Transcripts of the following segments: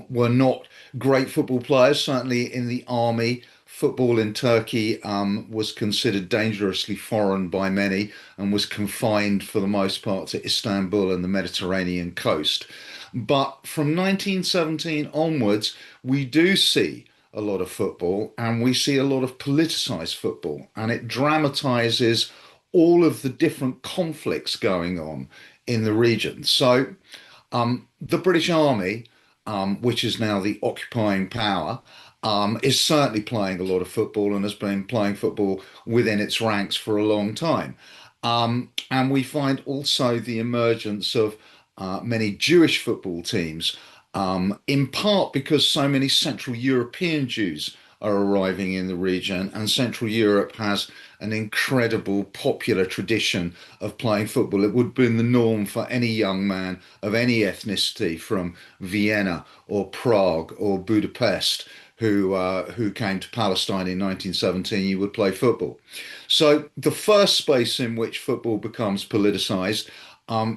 were not great football players. Certainly in the army, football in Turkey was considered dangerously foreign by many and was confined for the most part to Istanbul and the Mediterranean coast. But from 1917 onwards, we do see a lot of football and we see a lot of politicized football, and it dramatizes all of the different conflicts going on in the region. So the British Army, which is now the occupying power, is certainly playing a lot of football and has been playing football within its ranks for a long time. And we find also the emergence of many Jewish football teams, in part because so many Central European Jews are arriving in the region, and Central Europe has an incredible popular tradition of playing football. It would have been the norm for any young man of any ethnicity from Vienna or Prague or Budapest who came to Palestine in 1917. You would play football. So the first space in which football becomes politicized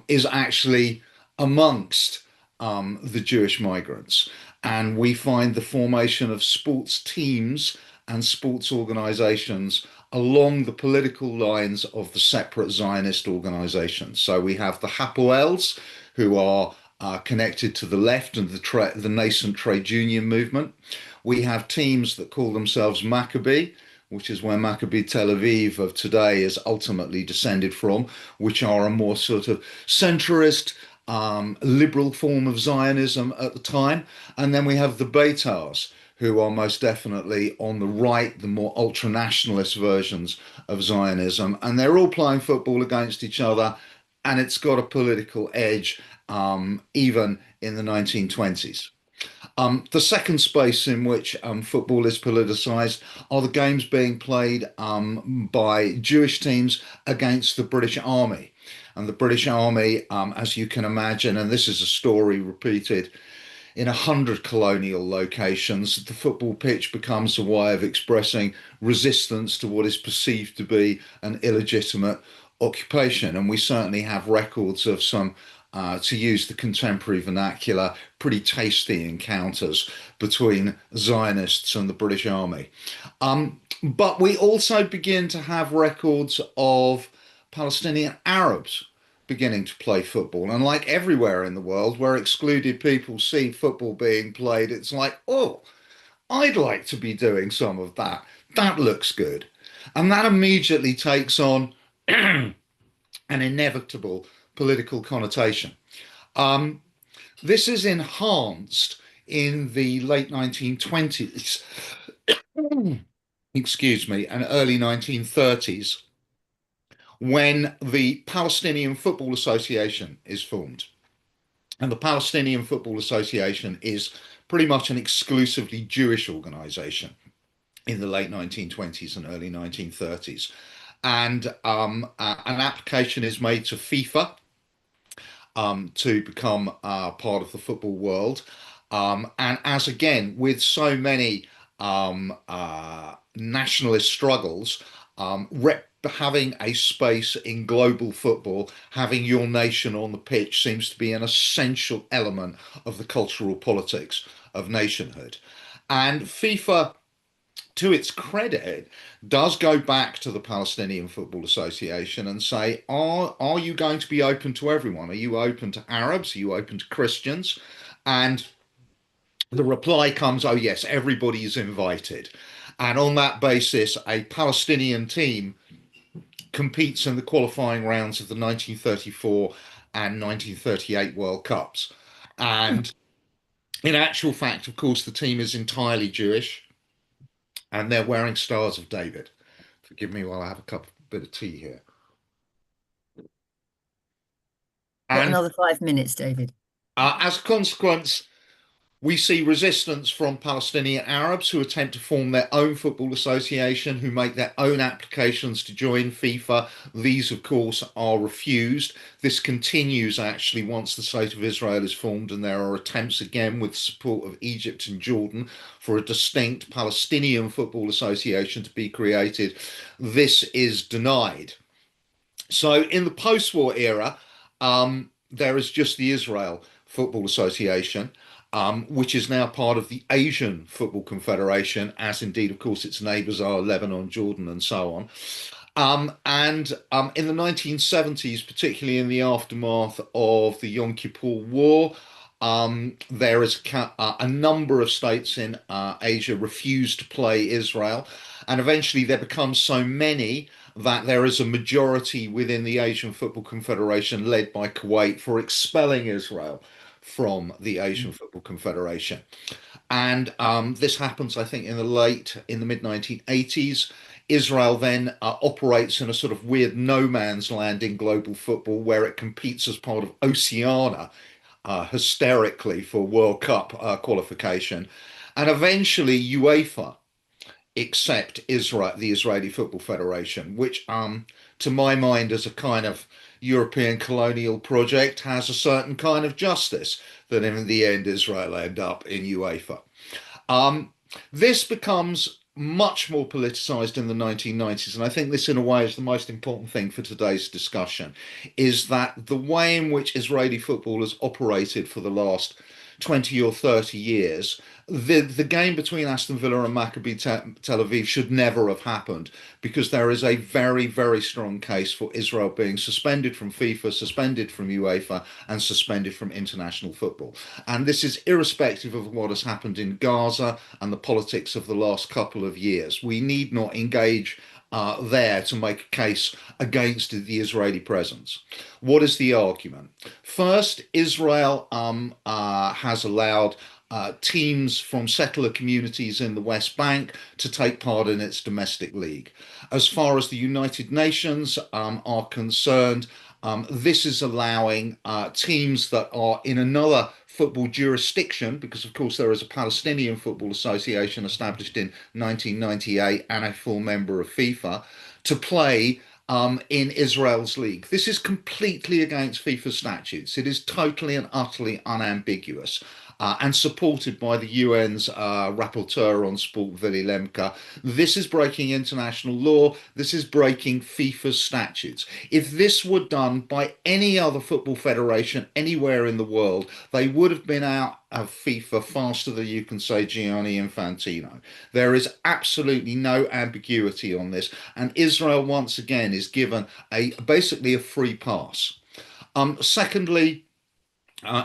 is actually amongst the Jewish migrants. And we find the formation of sports teams and sports organizations along the political lines of the separate Zionist organizations. So we have the Hapoels, who are connected to the left and the nascent trade union movement. We have teams that call themselves Maccabi, which is where Maccabi Tel Aviv of today is ultimately descended from, which are a more sort of centrist, liberal form of Zionism at the time. And then we have the Beitars, who are most definitely on the right, the more ultra-nationalist versions of Zionism. And they're all playing football against each other, and it's got a political edge, even in the 1920s. The second space in which football is politicised are the games being played by Jewish teams against the British Army. And the British Army, as you can imagine, and this is a story repeated in 100 colonial locations, the football pitch becomes a way of expressing resistance to what is perceived to be an illegitimate occupation. And we certainly have records of some, to use the contemporary vernacular, pretty tasty encounters between Zionists and the British Army. But we also begin to have records of Palestinian Arabs beginning to play football. And like everywhere in the world where excluded people see football being played, it's like, oh, I'd like to be doing some of that. That looks good. And that immediately takes on an inevitable political connotation. This is enhanced in the late 1920s, excuse me, and early 1930s, when the Palestinian Football Association is formed. And the Palestinian Football Association is pretty much an exclusively Jewish organization in the late 1920s and early 1930s. And an application is made to FIFA to become part of the football world. And as again, with so many nationalist struggles, having a space in global football, having your nation on the pitch seems to be an essential element of the cultural politics of nationhood. And FIFA, to its credit, does go back to the Palestinian Football Association and say, are you going to be open to everyone? Are you open to Arabs? Are you open to Christians? And the reply comes, oh yes, everybody is invited. And on that basis, a Palestinian team competes in the qualifying rounds of the 1934 and 1938 World Cups. And in actual fact, of course, the team is entirely Jewish and they're wearing Stars of David. Forgive me while I have a bit of tea here. Got And another 5 minutes, David. as a consequence, we see resistance from Palestinian Arabs who attempt to form their own football association, who make their own applications to join FIFA. These, of course, are refused. This continues actually once the State of Israel is formed, and there are attempts again with support of Egypt and Jordan for a distinct Palestinian football association to be created. This is denied. So in the post-war era, there is just the Israel Football Association. which is now part of the Asian Football Confederation, as indeed, of course, its neighbours are Lebanon, Jordan, and so on. And in the 1970s, particularly in the aftermath of the Yom Kippur War, there is a number of states in Asia refused to play Israel, and eventually there becomes so many that there is a majority within the Asian Football Confederation, led by Kuwait, for expelling Israel from the Asian Football Confederation. And this happens, I think, in the mid 1980s. Israel then operates in a sort of weird no man's land in global football, where it competes as part of Oceania, hysterically, for World Cup qualification. And eventually UEFA accept Israel, the Israeli Football Federation, which, to my mind, as a kind of European colonial project, has a certain kind of justice that in the end Israel end up in UEFA. Um, this becomes much more politicized in the 1990s, and I think this, in a way, is the most important thing for today's discussion, is that the way in which Israeli football has operated for the last 20 or 30 years, the game between Aston Villa and Maccabi Tel Aviv should never have happened, because there is a very, very strong case for Israel being suspended from FIFA, suspended from UEFA, and suspended from international football. And this is irrespective of what has happened in Gaza and the politics of the last couple of years. We need not engage there to make a case against the Israeli presence. What is the argument? First, Israel has allowed teams from settler communities in the West Bank to take part in its domestic league. As far as the United Nations are concerned, this is allowing teams that are in another football jurisdiction, because of course there is a Palestinian Football Association established in 1998 and a full member of FIFA, to play in Israel's league. This is completely against FIFA statutes. It is totally and utterly unambiguous. And supported by the UN's rapporteur on sport, Willy Lemke. This is breaking international law. This is breaking FIFA statutes. If this were done by any other football federation anywhere in the world, they would have been out of FIFA faster than you can say Gianni Infantino. There is absolutely no ambiguity on this, and Israel once again is given basically a free pass. Secondly,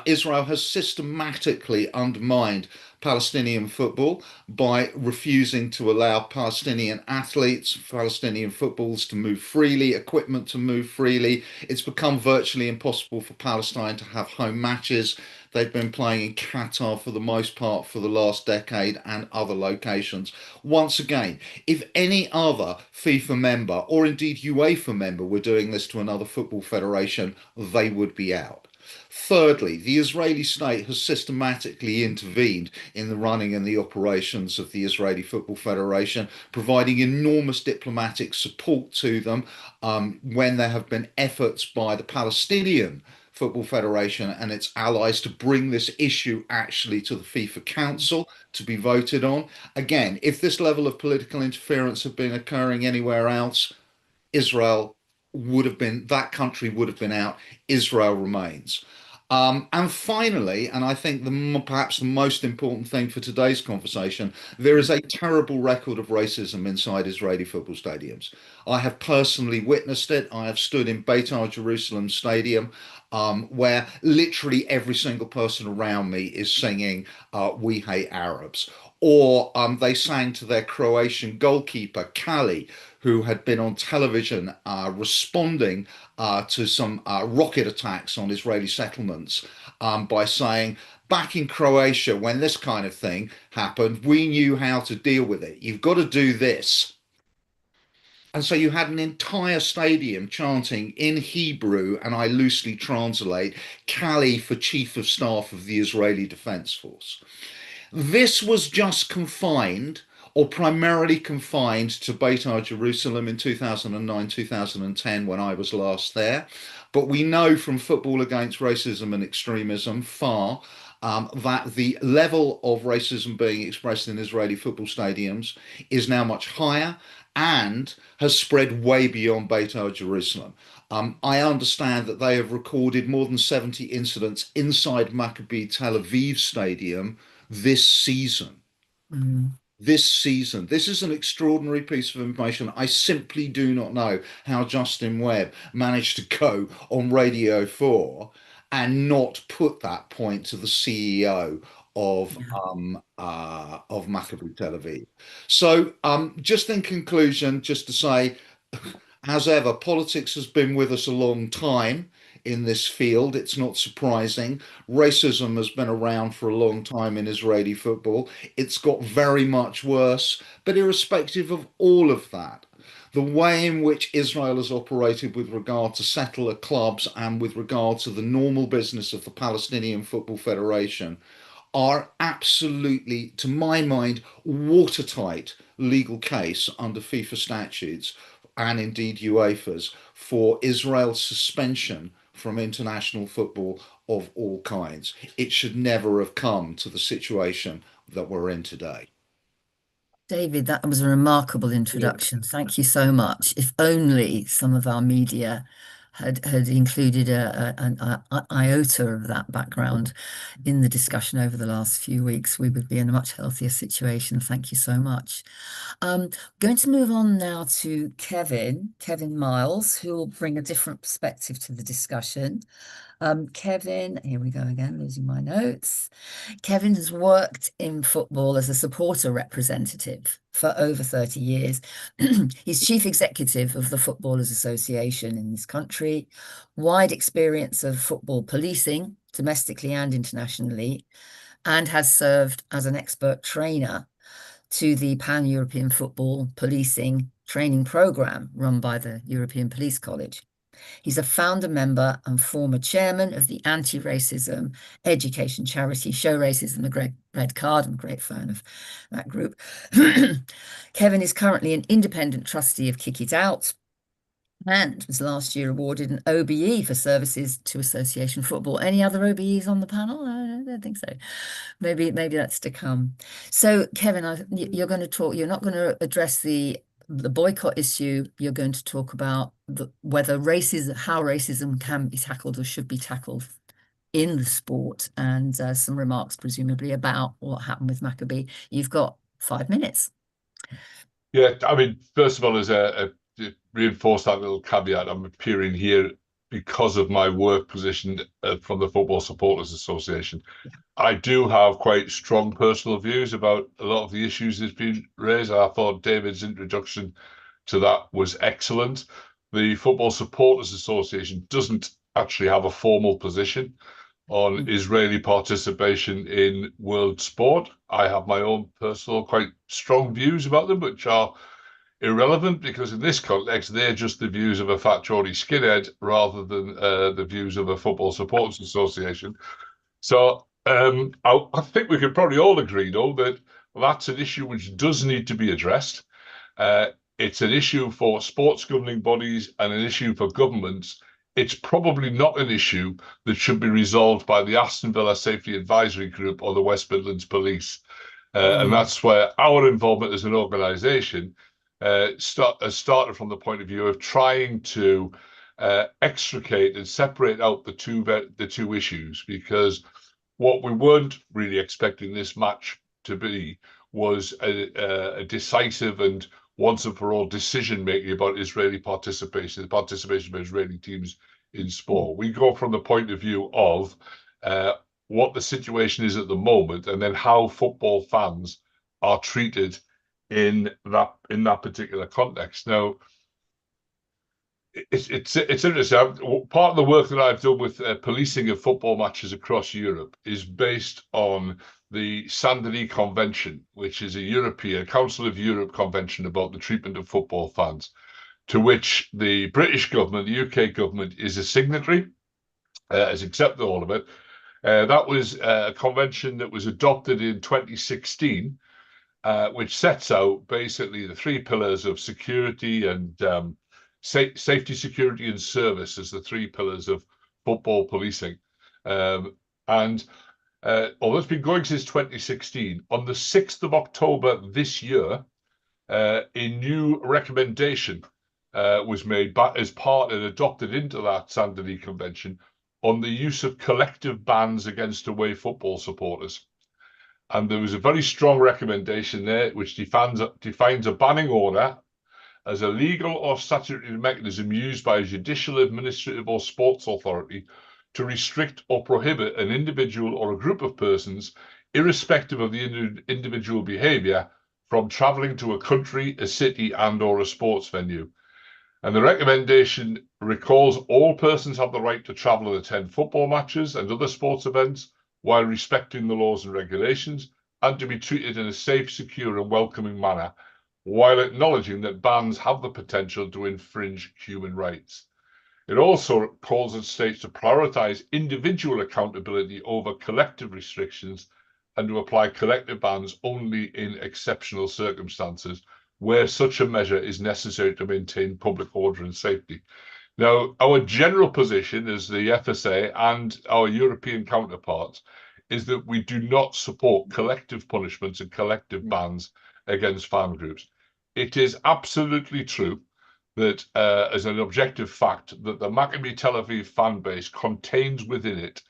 Israel has systematically undermined Palestinian football by refusing to allow Palestinian athletes, Palestinian footballs to move freely, equipment to move freely. It's become virtually impossible for Palestine to have home matches. They've been playing in Qatar for the most part for the last decade, and other locations. Once again, if any other FIFA member, or indeed UEFA member, were doing this to another football federation, they would be out. Thirdly, the Israeli state has systematically intervened in the running and the operations of the Israeli Football Federation, providing enormous diplomatic support to them when there have been efforts by the Palestinian Football Federation and its allies to bring this issue actually to the FIFA Council to be voted on. Again, if this level of political interference had been occurring anywhere else, Israel that country would have been out. Israel remains. And finally, and I think perhaps the most important thing for today's conversation, there is a terrible record of racism inside Israeli football stadiums. I have personally witnessed it. I have stood in Beitar Jerusalem Stadium, where literally every single person around me is singing "We Hate Arabs." Or they sang to their Croatian goalkeeper, Kali, who had been on television responding to some rocket attacks on Israeli settlements by saying, back in Croatia, when this kind of thing happened, we knew how to deal with it. You've got to do this. And so you had an entire stadium chanting in Hebrew, and I loosely translate, Kali for Chief of Staff of the Israeli Defense Force. This was just confined, or primarily confined, to Beitar Jerusalem in 2009, 2010, when I was last there. But we know from Football Against Racism and Extremism, FAR, that the level of racism being expressed in Israeli football stadiums is now much higher and has spread way beyond Beitar Jerusalem. I understand that they have recorded more than 70 incidents inside Maccabi Tel Aviv stadium this season. Mm. This season. This is an extraordinary piece of information. I simply do not know how Justin Webb managed to go on Radio 4 and not put that point to the CEO Yeah. of Maccabi Tel Aviv. So just in conclusion, just to say, as ever, politics has been with us a long time in this field. It's not surprising. Racism has been around for a long time in Israeli football. It's got very much worse. But irrespective of all of that, the way in which Israel has operated with regard to settler clubs and with regard to the normal business of the Palestinian Football Federation are absolutely, to my mind, watertight legal case under FIFA statutes and indeed UEFA's for Israel's suspension from international football of all kinds. It should never have come to the situation that we're in today. David, that was a remarkable introduction. Thank you so much. If only some of our media had included an iota of that background in the discussion over the last few weeks, we would be in a much healthier situation. Thank you so much. Going to move on now to Kevin Miles, who will bring a different perspective to the discussion. Kevin, here we go again, losing my notes. Kevin has worked in football as a supporter representative for over 30 years. He's chief executive of the Footballers Association in this country, wide experience of football policing, domestically and internationally, and has served as an expert trainer to the Pan-European Football Policing Training Programme run by the European Police College. He's a founder member and former chairman of the anti-racism education charity Show Racism a Red Card. I'm a great fan of that group. Kevin is currently an independent trustee of Kick It Out and was last year awarded an OBE for services to association football. Any other OBEs on the panel? I don't think so. Maybe that's to come. So, Kevin, you're going to talk. You're not going to address the boycott issue. You're going to talk about whether how racism can be tackled or should be tackled in the sport, and some remarks presumably about what happened with Maccabi. You've got 5 minutes. Yeah, I mean, first of all, as to reinforce that little caveat, I'm appearing here because of my work position from the Football Supporters Association. I do have quite strong personal views about a lot of the issues that's been raised. I thought David's introduction to that was excellent. The Football Supporters Association doesn't actually have a formal position on Israeli participation in world sport. I have my own personal, quite strong views about them, which are irrelevant because in this context, they're just the views of a fat Geordie skinhead rather than the views of a Football Supporters Association. So I think we could probably all agree, though, that that's an issue which does need to be addressed. It's an issue for sports governing bodies and an issue for governments. It's probably not an issue that should be resolved by the Aston Villa Safety Advisory Group or the West Midlands Police. And that's where our involvement as an organisation has started from the point of view of trying to extricate and separate out the two issues, because what we weren't really expecting this match to be was a decisive and once and for all decision making about Israeli participation, the participation of Israeli teams in sport. We go from the point of view of what the situation is at the moment, and then how football fans are treated in that particular context. Now, it's interesting. Part of the work that I've done with policing of football matches across Europe is based on the Saint-Denis Convention, which is a European Council of Europe convention about the treatment of football fans, to which the British government, the UK government, is a signatory, has accepted all of it. That was a convention that was adopted in 2016, which sets out basically the three pillars of security and safety, security, and service as the three pillars of football policing. And although it's been going since 2016, on the 6th of October this year, a new recommendation was made as part and adopted into that Saint-Denis Convention on the use of collective bans against away football supporters. And there was a very strong recommendation there which defines a banning order as a legal or statutory mechanism used by a judicial, administrative, or sports authority to restrict or prohibit an individual or a group of persons, irrespective of the individual behaviour, from travelling to a country, a city, and/or a sports venue. And the recommendation recalls all persons have the right to travel and attend football matches and other sports events while respecting the laws and regulations, and to be treated in a safe, secure, and welcoming manner, while acknowledging that bans have the potential to infringe human rights. It also calls on states to prioritise individual accountability over collective restrictions and to apply collective bans only in exceptional circumstances where such a measure is necessary to maintain public order and safety. Now, our general position as the FSA and our European counterparts is that we do not support collective punishments and collective bans against fan groups. It is absolutely true that, as an objective fact, that the Maccabi Tel Aviv fan base contains within it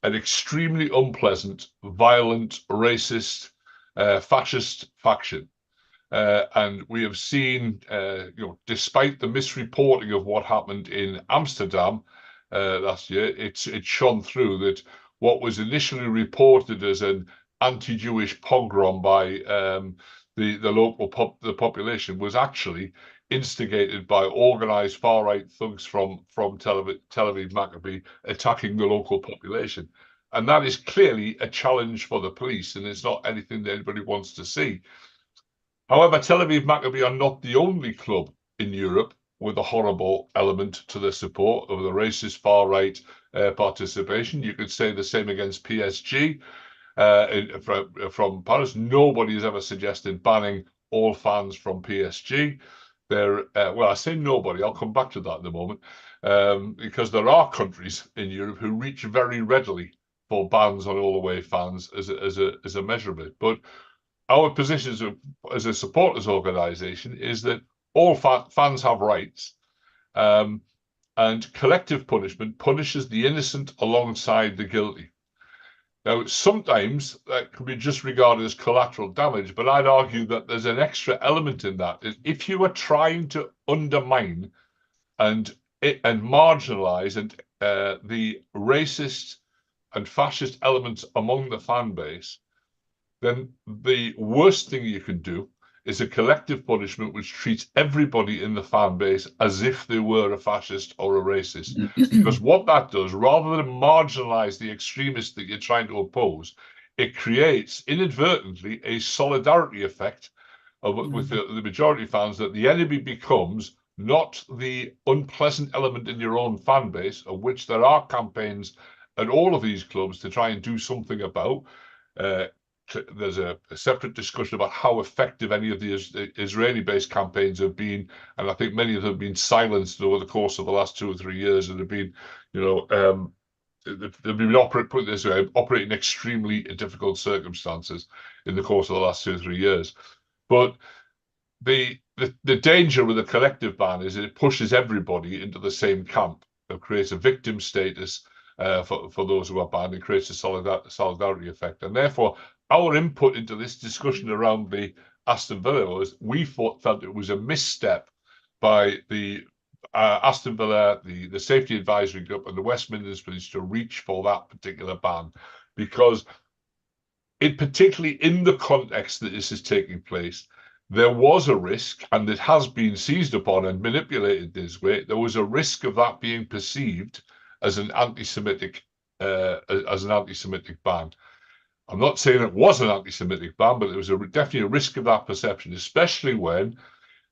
an extremely unpleasant, violent, racist, fascist faction. And we have seen, despite the misreporting of what happened in Amsterdam last year, it's shone through that what was initially reported as an anti-Jewish pogrom by the population was actually instigated by organised far-right thugs from Tel Aviv Maccabi attacking the local population. And that is clearly a challenge for the police, and it's not anything that anybody wants to see. However, Tel Aviv Maccabi are not the only club in Europe with a horrible element to their support of the racist far-right participation. You could say the same against PSG from Paris. Nobody has ever suggested banning all fans from PSG. Well, I say nobody, I'll come back to that in a moment, because there are countries in Europe who reach very readily for bans on all away fans as a measure of it. But our position as a supporters organisation is that all fans have rights, and collective punishment punishes the innocent alongside the guilty. Now, sometimes that can be just regarded as collateral damage, but I'd argue that there's an extra element in that. If you are trying to undermine and marginalise the racist and fascist elements among the fan base, then the worst thing you can do is a collective punishment which treats everybody in the fan base as if they were a fascist or a racist. Because what that does, rather than marginalise the extremists that you're trying to oppose, it creates inadvertently a solidarity effect with the majority of fans, that the enemy becomes not the unpleasant element in your own fan base, of which there are campaigns at all of these clubs to try and do something about. There's a separate discussion about how effective any of the Israeli-based campaigns have been, and I think many of them have been silenced over the course of the last 2 or 3 years, and have been, they've been operating in extremely difficult circumstances in the course of the last 2 or 3 years. But the danger with a collective ban is it pushes everybody into the same camp. It creates a victim status for those who are banned. It creates a solidarity effect, and therefore our input into this discussion around the Aston Villa was we felt it was a misstep by the Aston Villa, the Safety Advisory Group, and the West Midlands Police to reach for that particular ban, because particularly in the context that this is taking place, there was a risk, and it has been seized upon and manipulated this way. There was a risk of that being perceived as an anti-Semitic ban. I'm not saying it was an anti-Semitic ban, but there was definitely a risk of that perception, especially when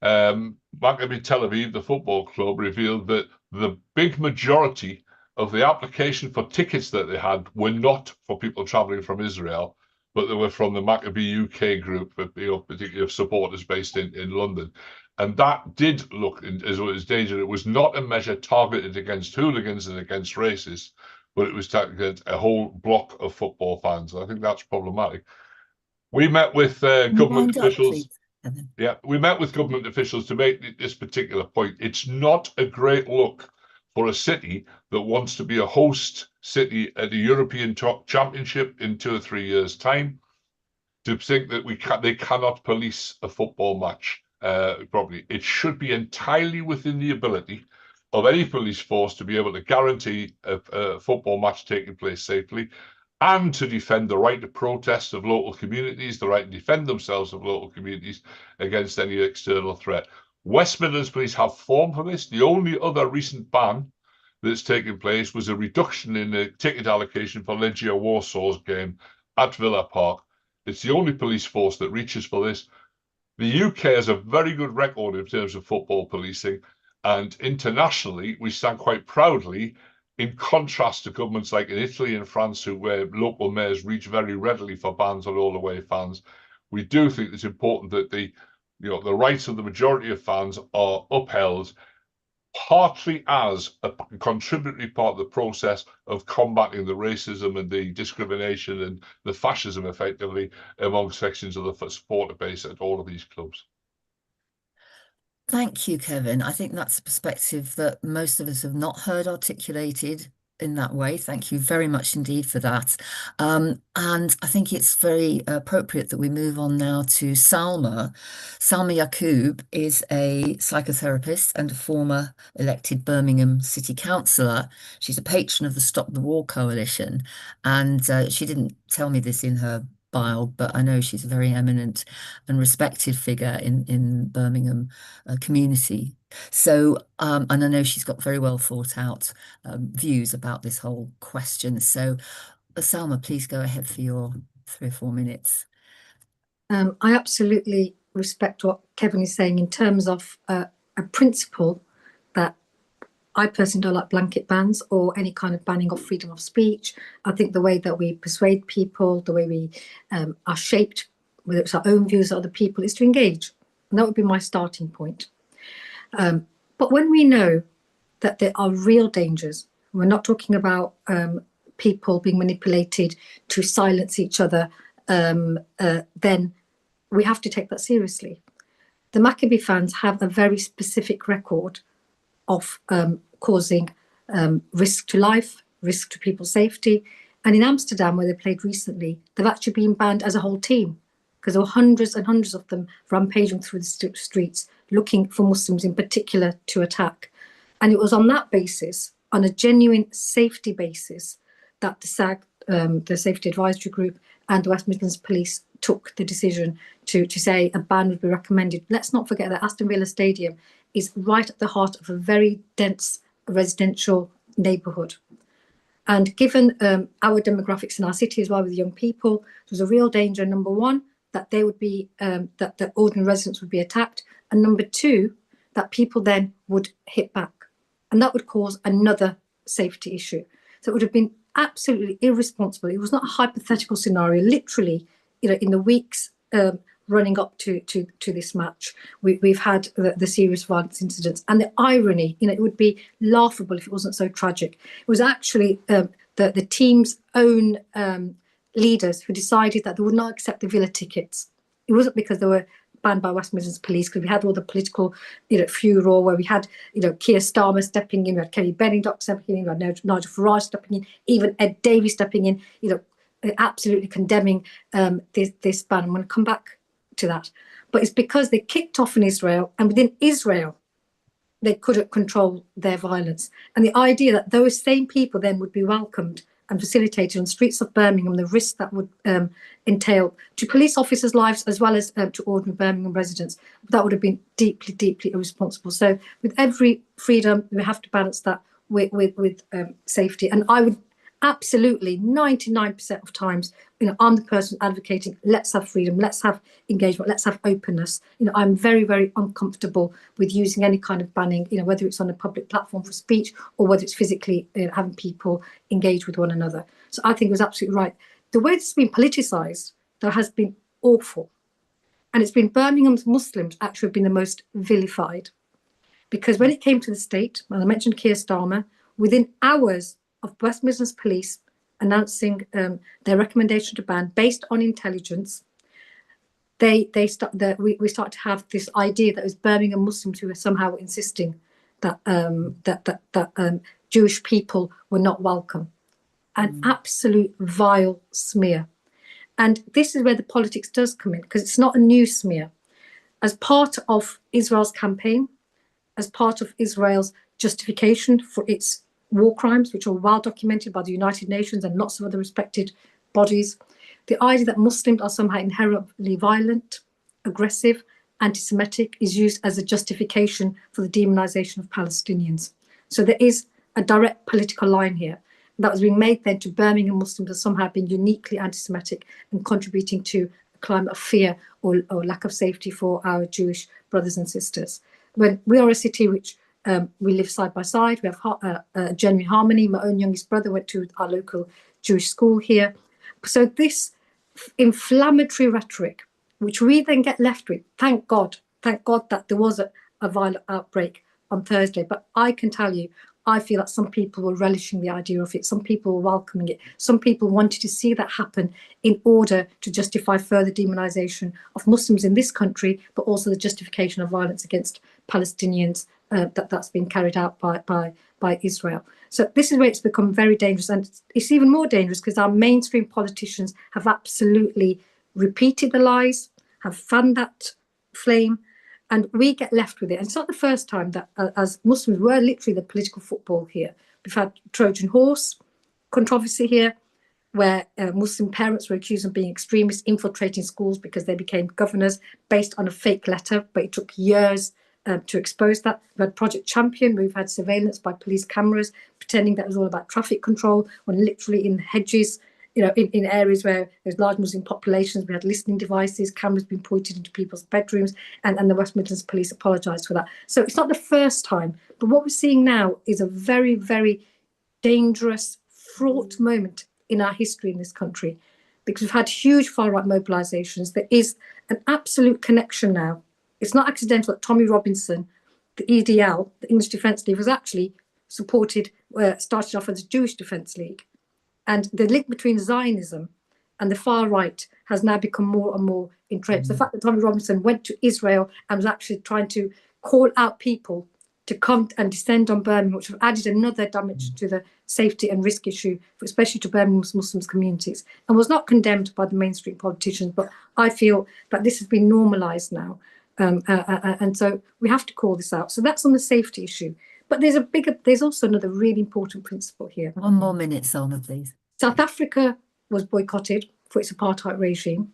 Maccabi Tel Aviv, the football club, revealed that the big majority of the application for tickets that they had were not for people travelling from Israel, but they were from the Maccabi UK group, particularly of supporters based in London. And that did look as danger. It was not a measure targeted against hooligans and against racists, but it was targeted against a whole block of football fans. I think that's problematic. We met with government officials. Yeah, we met with government officials to make this particular point. It's not a great look for a city that wants to be a host city at the European Championship in 2 or 3 years' time, to think that they cannot police a football match properly. It should be entirely within the ability of any police force to be able to guarantee a football match taking place safely, and to defend the right to protest of local communities, the right to defend themselves of local communities against any external threat. West Midlands Police have form for this. The only other recent ban that's taken place was a reduction in the ticket allocation for Legia Warsaw's game at Villa Park. It's the only police force that reaches for this. The UK has a very good record in terms of football policing, and internationally we stand quite proudly, in contrast to governments like in Italy and France, where local mayors reach very readily for bans on all away fans. We do think it's important that the rights of the majority of fans are upheld, partly as a contributory part of the process of combating the racism and the discrimination and the fascism, effectively, among sections of the supporter base at all of these clubs. Thank you, Kevin. I think that's a perspective that most of us have not heard articulated in that way. Thank you very much indeed for that. And I think it's very appropriate that we move on now to Salma. Salma Yaqub is a psychotherapist and a former elected Birmingham city councillor. She's a patron of the Stop the War Coalition, and she didn't tell me this in her bio, but I know she's a very eminent and respected figure in Birmingham community. So, and I know she's got very well thought out views about this whole question. So, Salma, please go ahead for your 3 or 4 minutes. I absolutely respect what Kevin is saying in terms of a principle that I personally don't like blanket bans or any kind of banning of freedom of speech. I think the way that we persuade people, the way we are shaped, whether it's our own views or other people, is to engage. And that would be my starting point. But when we know that there are real dangers, we're not talking about people being manipulated to silence each other, then we have to take that seriously. The Maccabi fans have a very specific record of causing risk to life, risk to people's safety. And in Amsterdam, where they played recently, they've actually been banned as a whole team, because there were hundreds and hundreds of them rampaging through the streets, looking for Muslims in particular to attack. And it was on that basis, on a genuine safety basis, that the SAG, the Safety Advisory Group, and the West Midlands Police took the decision to say a ban would be recommended. Let's not forget that Aston Villa Stadium is right at the heart of a very dense residential neighbourhood. And given our demographics in our city as well, with young people, there's a real danger, number one, that they would be, that the ordinary residents would be attacked, and number two, that people then would hit back. And that would cause another safety issue. So it would have been absolutely irresponsible. It was not a hypothetical scenario. Literally, in the weeks running up to this match, we've had the serious violence incidents. And the irony, it would be laughable if it wasn't so tragic. It was actually the team's own leaders who decided that they would not accept the Villa tickets. It wasn't because they were banned by West Midlands Police, because we had all the political furor where we had Keir Starmer stepping in, we had Kelly Bennydock stepping in, we had Nigel Farage stepping in, even Ed Davey stepping in, absolutely condemning this ban. I'm going to come back to that. But it's because they kicked off in Israel, and within Israel they couldn't control their violence. And the idea that those same people then would be welcomed and facilitated on the streets of Birmingham, the risk that would entail to police officers' lives as well as to ordinary Birmingham residents, that would have been deeply, deeply irresponsible. So with every freedom, we have to balance that with safety. And I would absolutely, 99% of times, I'm the person advocating, let's have freedom, let's have engagement, let's have openness. I'm very, very uncomfortable with using any kind of banning, whether it's on a public platform for speech or whether it's physically having people engage with one another. So I think it was absolutely right. The way it's been politicised, though, has been awful. And it's been Birmingham's Muslims actually have been the most vilified. Because when it came to the state, and I mentioned Keir Starmer, within hours of West Midlands Police announcing their recommendation to ban based on intelligence, we start to have this idea that it was Birmingham Muslims who were somehow insisting that Jewish people were not welcome. An absolute vile smear. And this is where the politics does come in, because it's not a new smear. As part of Israel's campaign, as part of Israel's justification for its war crimes, which are well documented by the United Nations and lots of other respected bodies, the idea that Muslims are somehow inherently violent, aggressive, anti-Semitic is used as a justification for the demonization of Palestinians. So there is a direct political line here that was being made then to Birmingham Muslims as somehow being uniquely anti-Semitic and contributing to a climate of fear or lack of safety for our Jewish brothers and sisters. When we are a city which we live side by side, we have genuine harmony. My own youngest brother went to our local Jewish school here. So this inflammatory rhetoric, which we then get left with, thank God that there was a violent outbreak on Thursday. But I can tell you, I feel that some people were relishing the idea of it. Some people were welcoming it. Some people wanted to see that happen in order to justify further demonization of Muslims in this country, but also the justification of violence against Palestinians that's been carried out by Israel. So this is where it's become very dangerous. And it's even more dangerous because our mainstream politicians have absolutely repeated the lies, have fanned that flame, and we get left with it. And it's not the first time that as Muslims were literally the political football here. We've had Trojan horse controversy here, where Muslim parents were accused of being extremists, infiltrating schools because they became governors based on a fake letter, but it took years to expose that. We've had Project Champion, we've had surveillance by police cameras, pretending that it was all about traffic control, when literally in hedges, in areas where there's large Muslim populations, we had listening devices, cameras being pointed into people's bedrooms, and the West Midlands Police apologised for that. So it's not the first time, but what we're seeing now is a very, very dangerous, fraught moment in our history in this country, because we've had huge far-right mobilisations. There is an absolute connection now. It's not accidental that Tommy Robinson, the EDL, the English Defence League, was actually started off as a Jewish Defence League. And the link between Zionism and the far right has now become more and more entrenched. The fact that Tommy Robinson went to Israel and was actually trying to call out people to come and descend on Birmingham, which have added another damage to the safety and risk issue, especially to Birmingham's Muslim communities, and was not condemned by the mainstream politicians. But I feel that this has been normalised now. And so we have to call this out. So that's on the safety issue. But there's also another really important principle here. 1 more minute, Salma, please. South Africa was boycotted for its apartheid regime.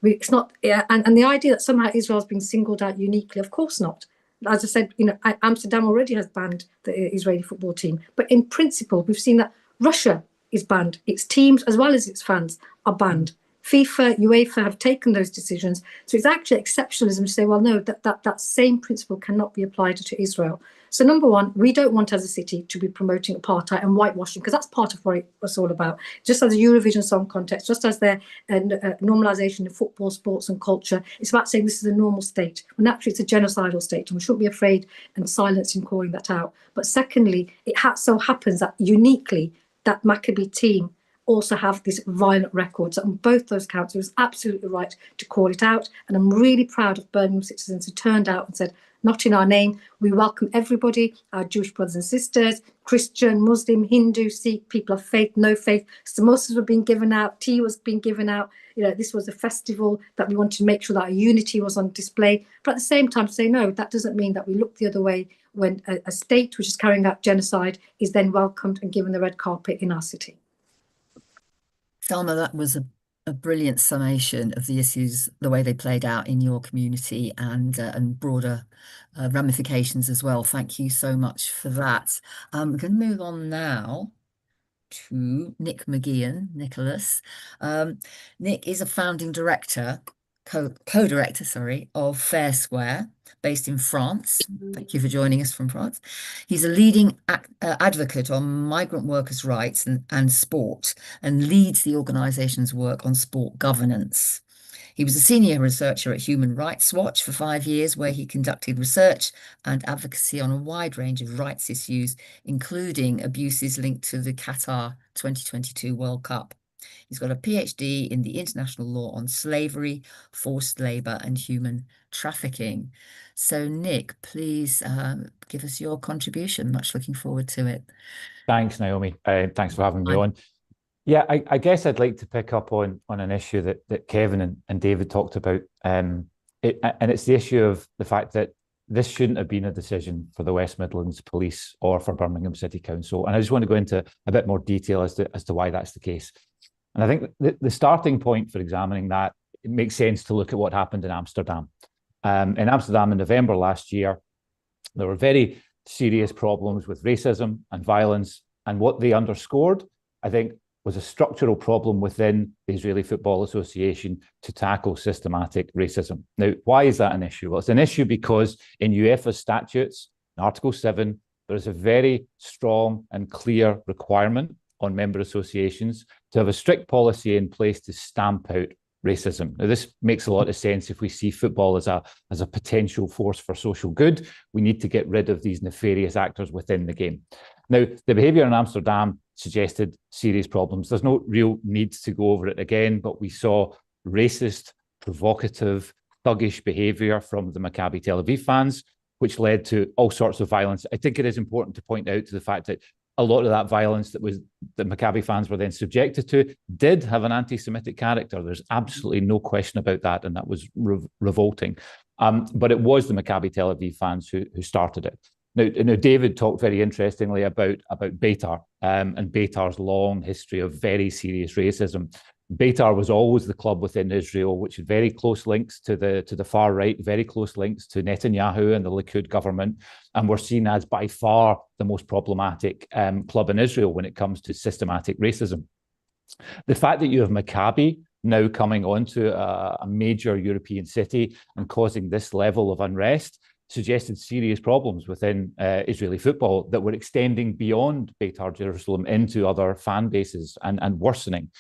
It's not, and the idea that somehow Israel's been singled out uniquely, of course not. As I said, Amsterdam already has banned the Israeli football team. But in principle, we've seen that Russia is banned. Its teams, as well as its fans, are banned. FIFA, UEFA have taken those decisions. So it's actually exceptionalism to say, well, no, that same principle cannot be applied to Israel. So number one, we don't want as a city to be promoting apartheid and whitewashing, because that's part of what it's all about. Just as a Eurovision Song Contest, just as their normalisation in football, sports and culture, it's about saying this is a normal state, when actually it's a genocidal state, and we shouldn't be afraid and silenced in calling that out. But secondly, it so happens that uniquely that Maccabi team also have this violent record. So on both those counts, it was absolutely right to call it out. And I'm really proud of Birmingham citizens who turned out and said, not in our name. We welcome everybody, our Jewish brothers and sisters, Christian, Muslim, Hindu, Sikh, people of faith, no faith. Samosas were being given out, tea was being given out. This was a festival that we wanted to make sure that our unity was on display. But at the same time, say, no, that doesn't mean that we look the other way when a state which is carrying out genocide is then welcomed and given the red carpet in our city. Salma, that was a brilliant summation of the issues, the way they played out in your community and broader ramifications as well. Thank you so much for that. We're going to move on now to McGeehan, Nicholas. Nick is a founding director, co-director, of FairSquare, based in France. Thank you for joining us from France. He's a leading advocate on migrant workers' rights and sport, and leads the organisation's work on sport governance. He was a senior researcher at Human Rights Watch for 5 years, where he conducted research and advocacy on a wide range of rights issues, including abuses linked to the Qatar 2022 World Cup. He's got a PhD in the international law on slavery, forced labour and human trafficking. So Nick, please give us your contribution. Much looking forward to it. Thanks, Naomi. Thanks for having me Hi. on. Yeah, I guess I'd like to pick up on an issue that Kevin and David talked about. And it's the issue of the fact that this shouldn't have been a decision for the West Midlands Police or for Birmingham City Council. And I just want to go into a bit more detail as to why that's the case. And I think the starting point for examining that, it makes sense to look at what happened in Amsterdam. In Amsterdam in November last year, there were very serious problems with racism and violence. And what they underscored, I think, was a structural problem within the Israeli Football Association to tackle systematic racism. Now, why is that an issue? Well, it's an issue because in UEFA statutes, in Article 7, there is a very strong and clear requirement on member associations to have a strict policy in place to stamp out racism. Now, this makes a lot of sense if we see football as a potential force for social good. We need to get rid of these nefarious actors within the game. Now, the behaviour in Amsterdam suggested serious problems. There's no real need to go over it again, but we saw racist, provocative, thuggish behaviour from the Maccabi Tel Aviv fans, which led to all sorts of violence. I think it is important to point out to the fact that a lot of that violence that Maccabi fans were then subjected to did have an anti-Semitic character. There's absolutely no question about that, and that was revolting. But it was the Maccabi Tel Aviv fans who started it. Now, David talked very interestingly about Beitar and Beitar's long history of very serious racism. Beitar was always the club within Israel which had very close links to the far right, very close links to Netanyahu and the Likud government, and were seen as by far the most problematic club in Israel when it comes to systematic racism. The fact that you have Maccabi now coming onto a major European city and causing this level of unrest suggested serious problems within Israeli football that were extending beyond Beitar Jerusalem into other fan bases and worsening.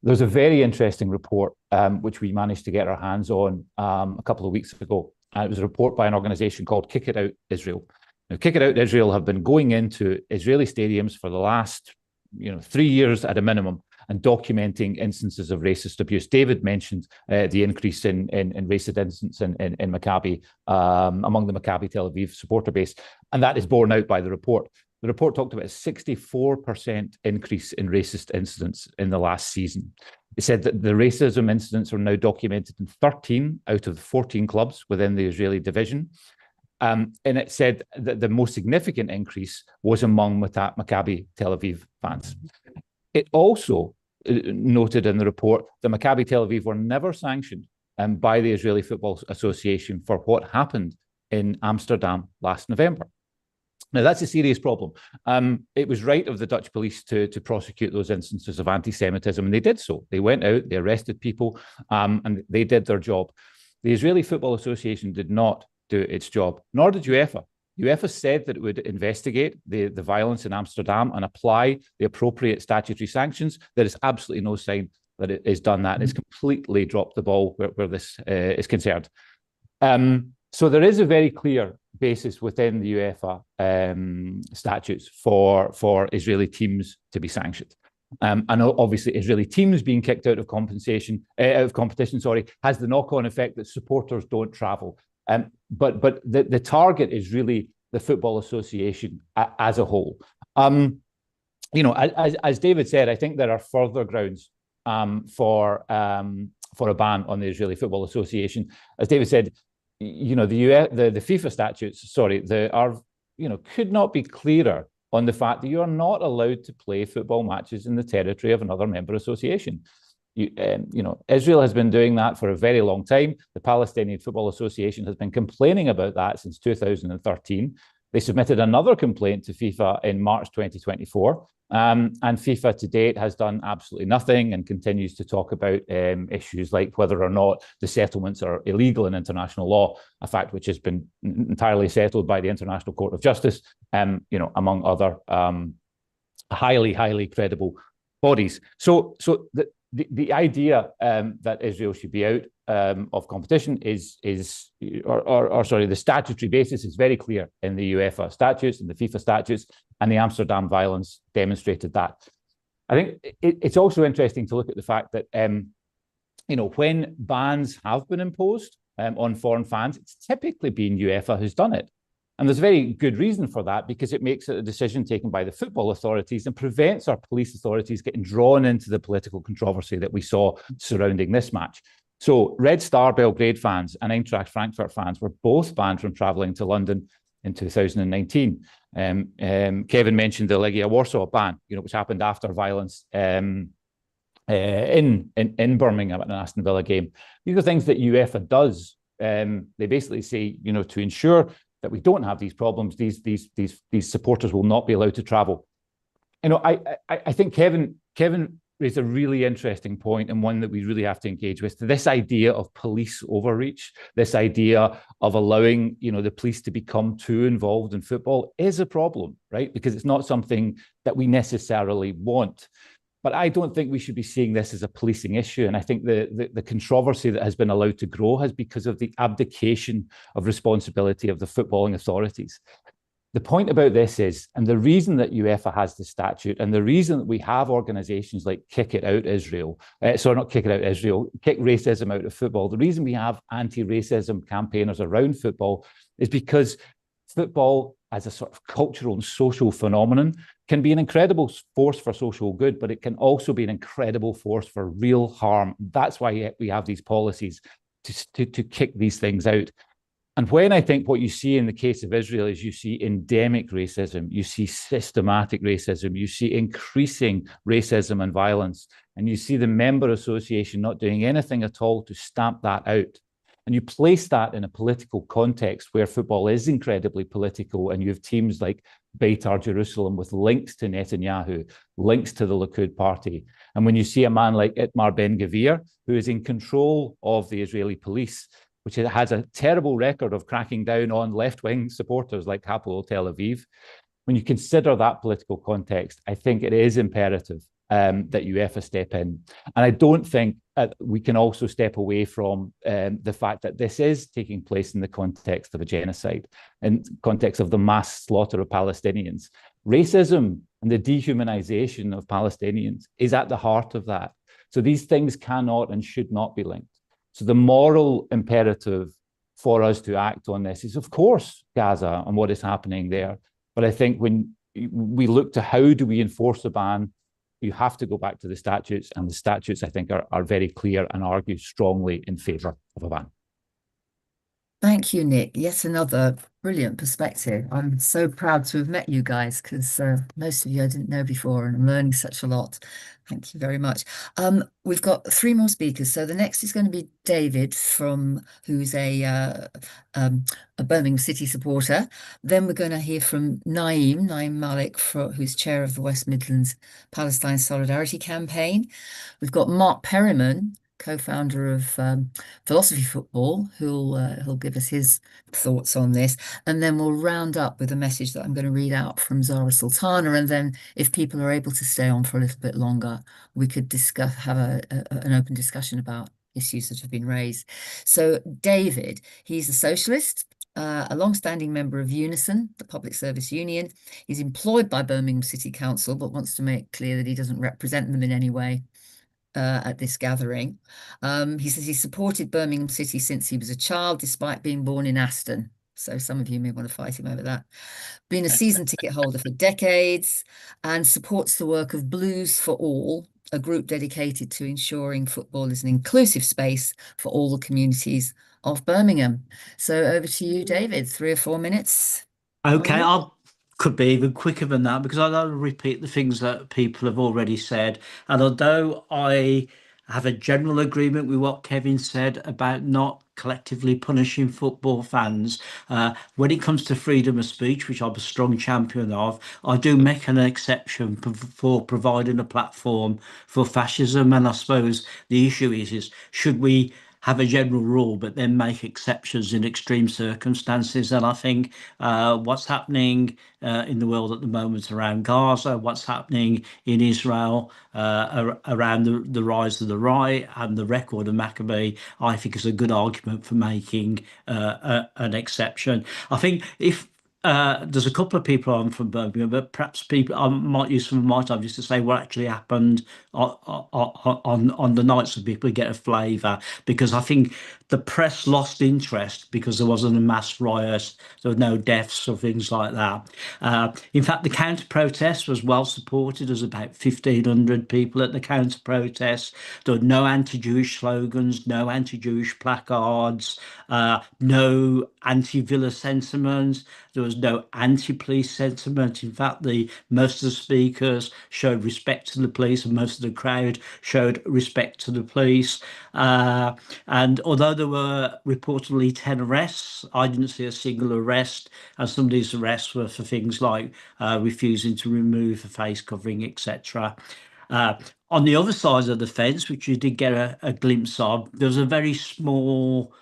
There's a very interesting report which we managed to get our hands on a couple of weeks ago. And it was a report by an organisation called Kick It Out Israel. Now, Kick It Out Israel have been going into Israeli stadiums for the last 3 years at a minimum and documenting instances of racist abuse. David mentioned the increase in racist incidents in Maccabi among the Maccabi Tel Aviv supporter base, and that is borne out by the report. The report talked about a 64% increase in racist incidents in the last season. It said that the racism incidents are now documented in 13 out of the 14 clubs within the Israeli division. And it said that the most significant increase was among Maccabi Tel Aviv fans. It also noted in the report that Maccabi Tel Aviv were never sanctioned by the Israeli Football Association for what happened in Amsterdam last November. Now, that's a serious problem. It was right of the Dutch police to prosecute those instances of anti-Semitism, and they did so. They went out, they arrested people, and they did their job. The Israeli Football Association did not do its job, nor did UEFA. UEFA said that it would investigate the violence in Amsterdam and apply the appropriate statutory sanctions. There is absolutely no sign that it has done that. It's completely dropped the ball where this is concerned. So there is a very clear basis within the UEFA statutes for Israeli teams to be sanctioned. And obviously, Israeli teams being kicked out of competition, has the knock-on effect that supporters don't travel. But the target is really the Football Association as a whole. As David said, I think there are further grounds for a ban on the Israeli Football Association. As David said, the FIFA statutes, could not be clearer on the fact that you are not allowed to play football matches in the territory of another member association. Israel has been doing that for a very long time. The Palestinian Football Association has been complaining about that since 2013. They submitted another complaint to FIFA in March 2024. And FIFA to date has done absolutely nothing and continues to talk about issues like whether or not the settlements are illegal in international law, a fact which has been entirely settled by the International Court of Justice, among other highly, highly credible bodies. So the idea that Israel should be out of competition sorry, the statutory basis is very clear in the UEFA statutes and the FIFA statutes, and the Amsterdam violence demonstrated that. I think it's also interesting to look at the fact that, when bans have been imposed on foreign fans, it's typically been UEFA who's done it. And there's a very good reason for that, because it makes it a decision taken by the football authorities and prevents our police authorities getting drawn into the political controversy that we saw surrounding this match. So Red Star Belgrade fans and Eintracht Frankfurt fans were both banned from travelling to London in 2019. Kevin mentioned the Legia Warsaw ban, which happened after violence in Birmingham at an Aston Villa game. These are things that UEFA does. They basically say, to ensure that we don't have these problems, these supporters will not be allowed to travel. I think Kevin raised a really interesting point, and one that we really have to engage with. This idea of police overreach, this idea of allowing, the police to become too involved in football is a problem, right? Because it's not something that we necessarily want. But I don't think we should be seeing this as a policing issue. And I think the controversy that has been allowed to grow has because of the abdication of responsibility of the footballing authorities. The point about this is, and the reason that UEFA has the statute, and the reason that we have organizations like Kick Racism Out of Football, the reason we have anti-racism campaigners around football is because football as a sort of cultural and social phenomenon can be an incredible force for social good, but it can also be an incredible force for real harm. That's why we have these policies to kick these things out. And when I think what you see in the case of Israel is you see endemic racism, you see systematic racism, you see increasing racism and violence, and you see the member association not doing anything at all to stamp that out. And you place that in a political context where football is incredibly political, and you have teams like Beitar Jerusalem with links to Netanyahu, links to the Likud party. And when you see a man like Itamar Ben-Gvir, who is in control of the Israeli police, which has a terrible record of cracking down on left-wing supporters like Maccabi Tel Aviv. When you consider that political context, I think it is imperative that UEFA step in. And I don't think we can also step away from the fact that this is taking place in the context of a genocide, in context of the mass slaughter of Palestinians. Racism and the dehumanization of Palestinians is at the heart of that. So these things cannot and should not be linked. So the moral imperative for us to act on this is, of course, Gaza and what is happening there. But I think when we look to how do we enforce a ban, you have to go back to the statutes, and the statutes, I think, are very clear and argue strongly in favour of a ban. Thank you, Nick. Yet another brilliant perspective. I'm so proud to have met you guys, because most of you I didn't know before, and I'm learning such a lot. Thank you very much. We've got 3 more speakers. So the next is going to be David, who's a Birmingham City supporter. Then we're going to hear from Naeem Malik, who's chair of the West Midlands Palestine Solidarity Campaign. We've got Mark Perryman, co-founder of Philosophy Football, who'll give us his thoughts on this, and then we'll round up with a message that I'm going to read out from Zara Sultana, and then if people are able to stay on for a little bit longer, we could have an open discussion about issues that have been raised. So David, he's a socialist, a long-standing member of Unison, the public service union. He's employed by Birmingham City Council, but wants to make clear that he doesn't represent them in any way at this gathering. He says he supported Birmingham City since he was a child, despite being born in Aston. So some of you may want to fight him over that. Been a season ticket holder for decades, and supports the work of Blues for All, a group dedicated to ensuring football is an inclusive space for all the communities of Birmingham. So over to you, David, 3 or 4 minutes. Okay, could be even quicker than that, because I don't repeat the things that people have already said. And although I have a general agreement with what Kevin said about not collectively punishing football fans, when it comes to freedom of speech, which I'm a strong champion of, I do make an exception for providing a platform for fascism. And I suppose the issue is should we have a general rule, but then make exceptions in extreme circumstances. And I think what's happening in the world at the moment around Gaza, what's happening in Israel around the rise of the right and the record of Maccabi, I think is a good argument for making an exception. I think if there's a couple of people on from Birmingham, but perhaps people I might use some of my time just to say what actually happened on the night, so people get a flavour. Because I think the press lost interest because there wasn't a mass riot, there were no deaths or things like that. In fact, the counter protest was well supported. There was about 1,500 people at the counter protest. There were no anti-Jewish slogans, no anti-Jewish placards, no anti-Villa sentiment. There was no anti-police sentiment. In fact, most of the speakers showed respect to the police, and most of the crowd showed respect to the police. And although there were reportedly 10 arrests, I didn't see a single arrest, and some of these arrests were for things like refusing to remove a face covering, etc. On the other side of the fence, which you did get a glimpse of, there was a very small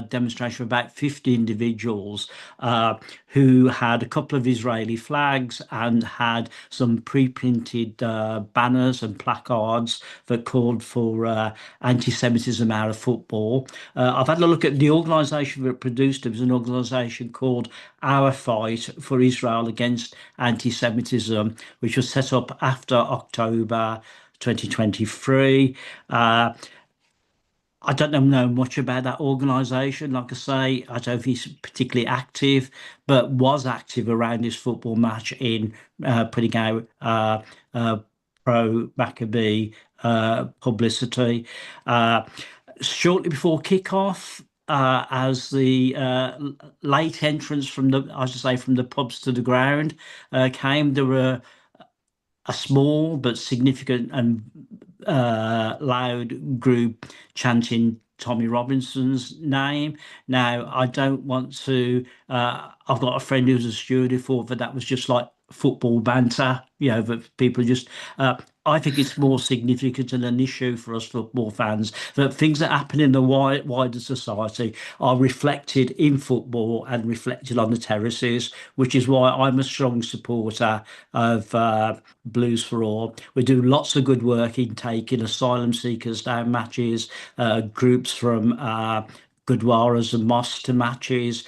demonstration of about 50 individuals who had a couple of Israeli flags and had some pre-printed banners and placards that called for anti-Semitism out of football. I've had a look at the organisation that produced it. It was an organisation called Our Fight for Israel Against Anti-Semitism, which was set up after October 2023. I don't know much about that organisation. Like I say, I don't think it's particularly active, but was active around this football match in putting out pro Maccabi publicity. Shortly before kickoff, as the late entrance from the pubs to the ground came, there were a small but significant and loud group chanting Tommy Robinson's name. Now, I don't want to. I've got a friend who's a steward who thought that was just like football banter, that people just. I think it's more significant and an issue for us football fans that things that happen in the wider society are reflected in football and reflected on the terraces, which is why I'm a strong supporter of Blues for All. We do lots of good work in taking asylum seekers down matches, groups from Gurdwaras and mosques to matches,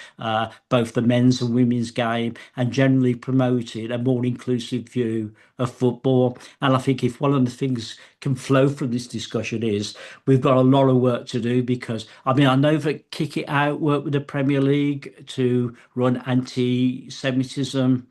both the men's and women's game, and generally promoted a more inclusive view of football. And I think if one of the things can flow from this discussion is we've got a lot of work to do, because I know that Kick It Out worked with the Premier League to run anti-Semitism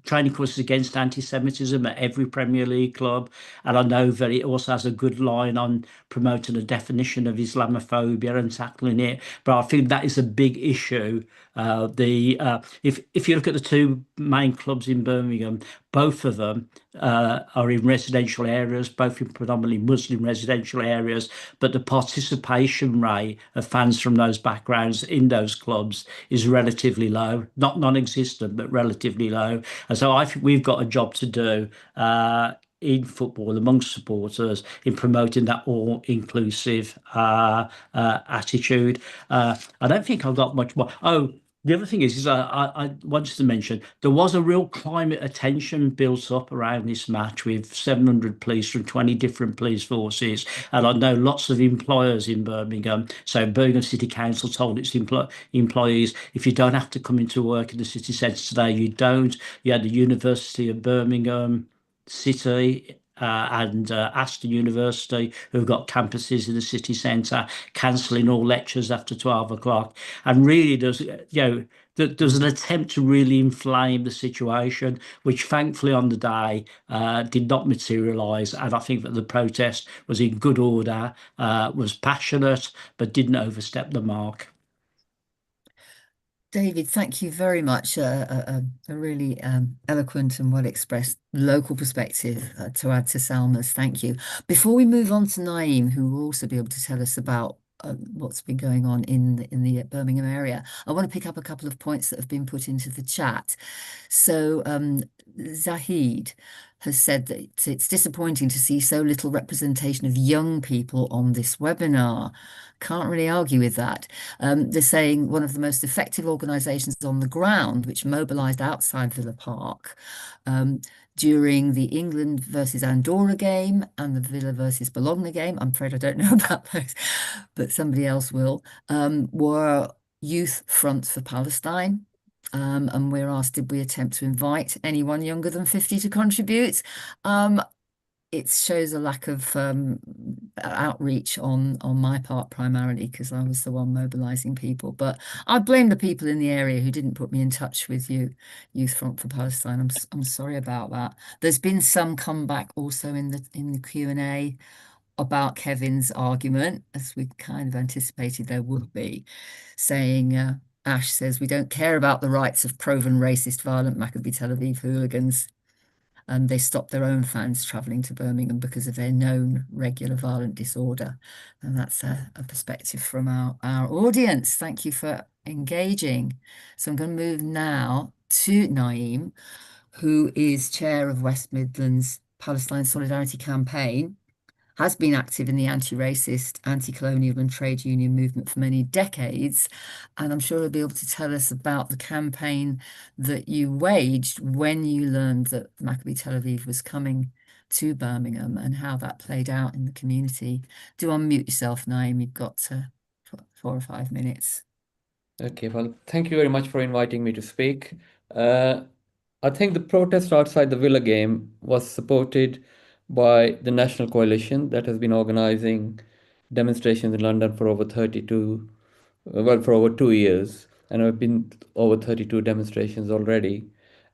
training courses against anti-Semitism at every Premier League club, and I know that it also has a good line on promoting a definition of Islamophobia and tackling it. But I think that is a big issue. If you look at the two main clubs in Birmingham, both of them are in residential areas, both in predominantly Muslim residential areas, but the participation rate of fans from those backgrounds in those clubs is relatively low, not non-existent, but relatively low. And so I think we've got a job to do in football amongst supporters in promoting that all-inclusive attitude. I don't think I've got much more. Oh, the other thing is I wanted to mention there was a real climate of tension built up around this match with 700 police from 20 different police forces. And I know lots of employers in Birmingham. So Birmingham City Council told its employees, if you don't have to come into work in the city centre today, you don't. You had the University of Birmingham City and Aston University, who've got campuses in the city centre, cancelling all lectures after 12 o'clock. And really, there's an attempt to really inflame the situation, which thankfully on the day did not materialise. And I think that the protest was in good order, was passionate, but didn't overstep the mark. David, thank you very much. A really eloquent and well-expressed local perspective to add to Salma's. Thank you. Before we move on to Naeem, who will also be able to tell us about what's been going on in the Birmingham area. I want to pick up a couple of points that have been put into the chat. So Zahid has said that it's disappointing to see so little representation of young people on this webinar. Can't really argue with that. They're saying one of the most effective organisations on the ground, which mobilised outside Villa Park during the England versus Andorra game and the Villa versus Bologna game, I'm afraid I don't know about those, but somebody else will, were Youth Front for Palestine. And we're asked, did we attempt to invite anyone younger than 50 to contribute? It shows a lack of outreach on my part primarily, because I was the one mobilising people. But I blame the people in the area who didn't put me in touch with you, Youth Front for Palestine. I'm sorry about that. There's been some comeback also in the Q&A about Kevin's argument, as we kind of anticipated there would be, saying Ash says we don't care about the rights of proven racist, violent Maccabi Tel Aviv hooligans. And they stopped their own fans travelling to Birmingham because of their known regular violent disorder. And that's a perspective from our audience. Thank you for engaging. So I'm going to move now to Naeem, who is chair of West Midlands Palestine Solidarity Campaign, has been active in the anti-racist, anti-colonial and trade union movement for many decades. And I'm sure he'll be able to tell us about the campaign that you waged when you learned that Maccabi Tel Aviv was coming to Birmingham and how that played out in the community. Do unmute yourself, Naeem. You've got 4 or 5 minutes. Okay, well, thank you very much for inviting me to speak. I think the protest outside the Villa game was supported by the National Coalition that has been organizing demonstrations in London for over 2 years, and there have been over 32 demonstrations already.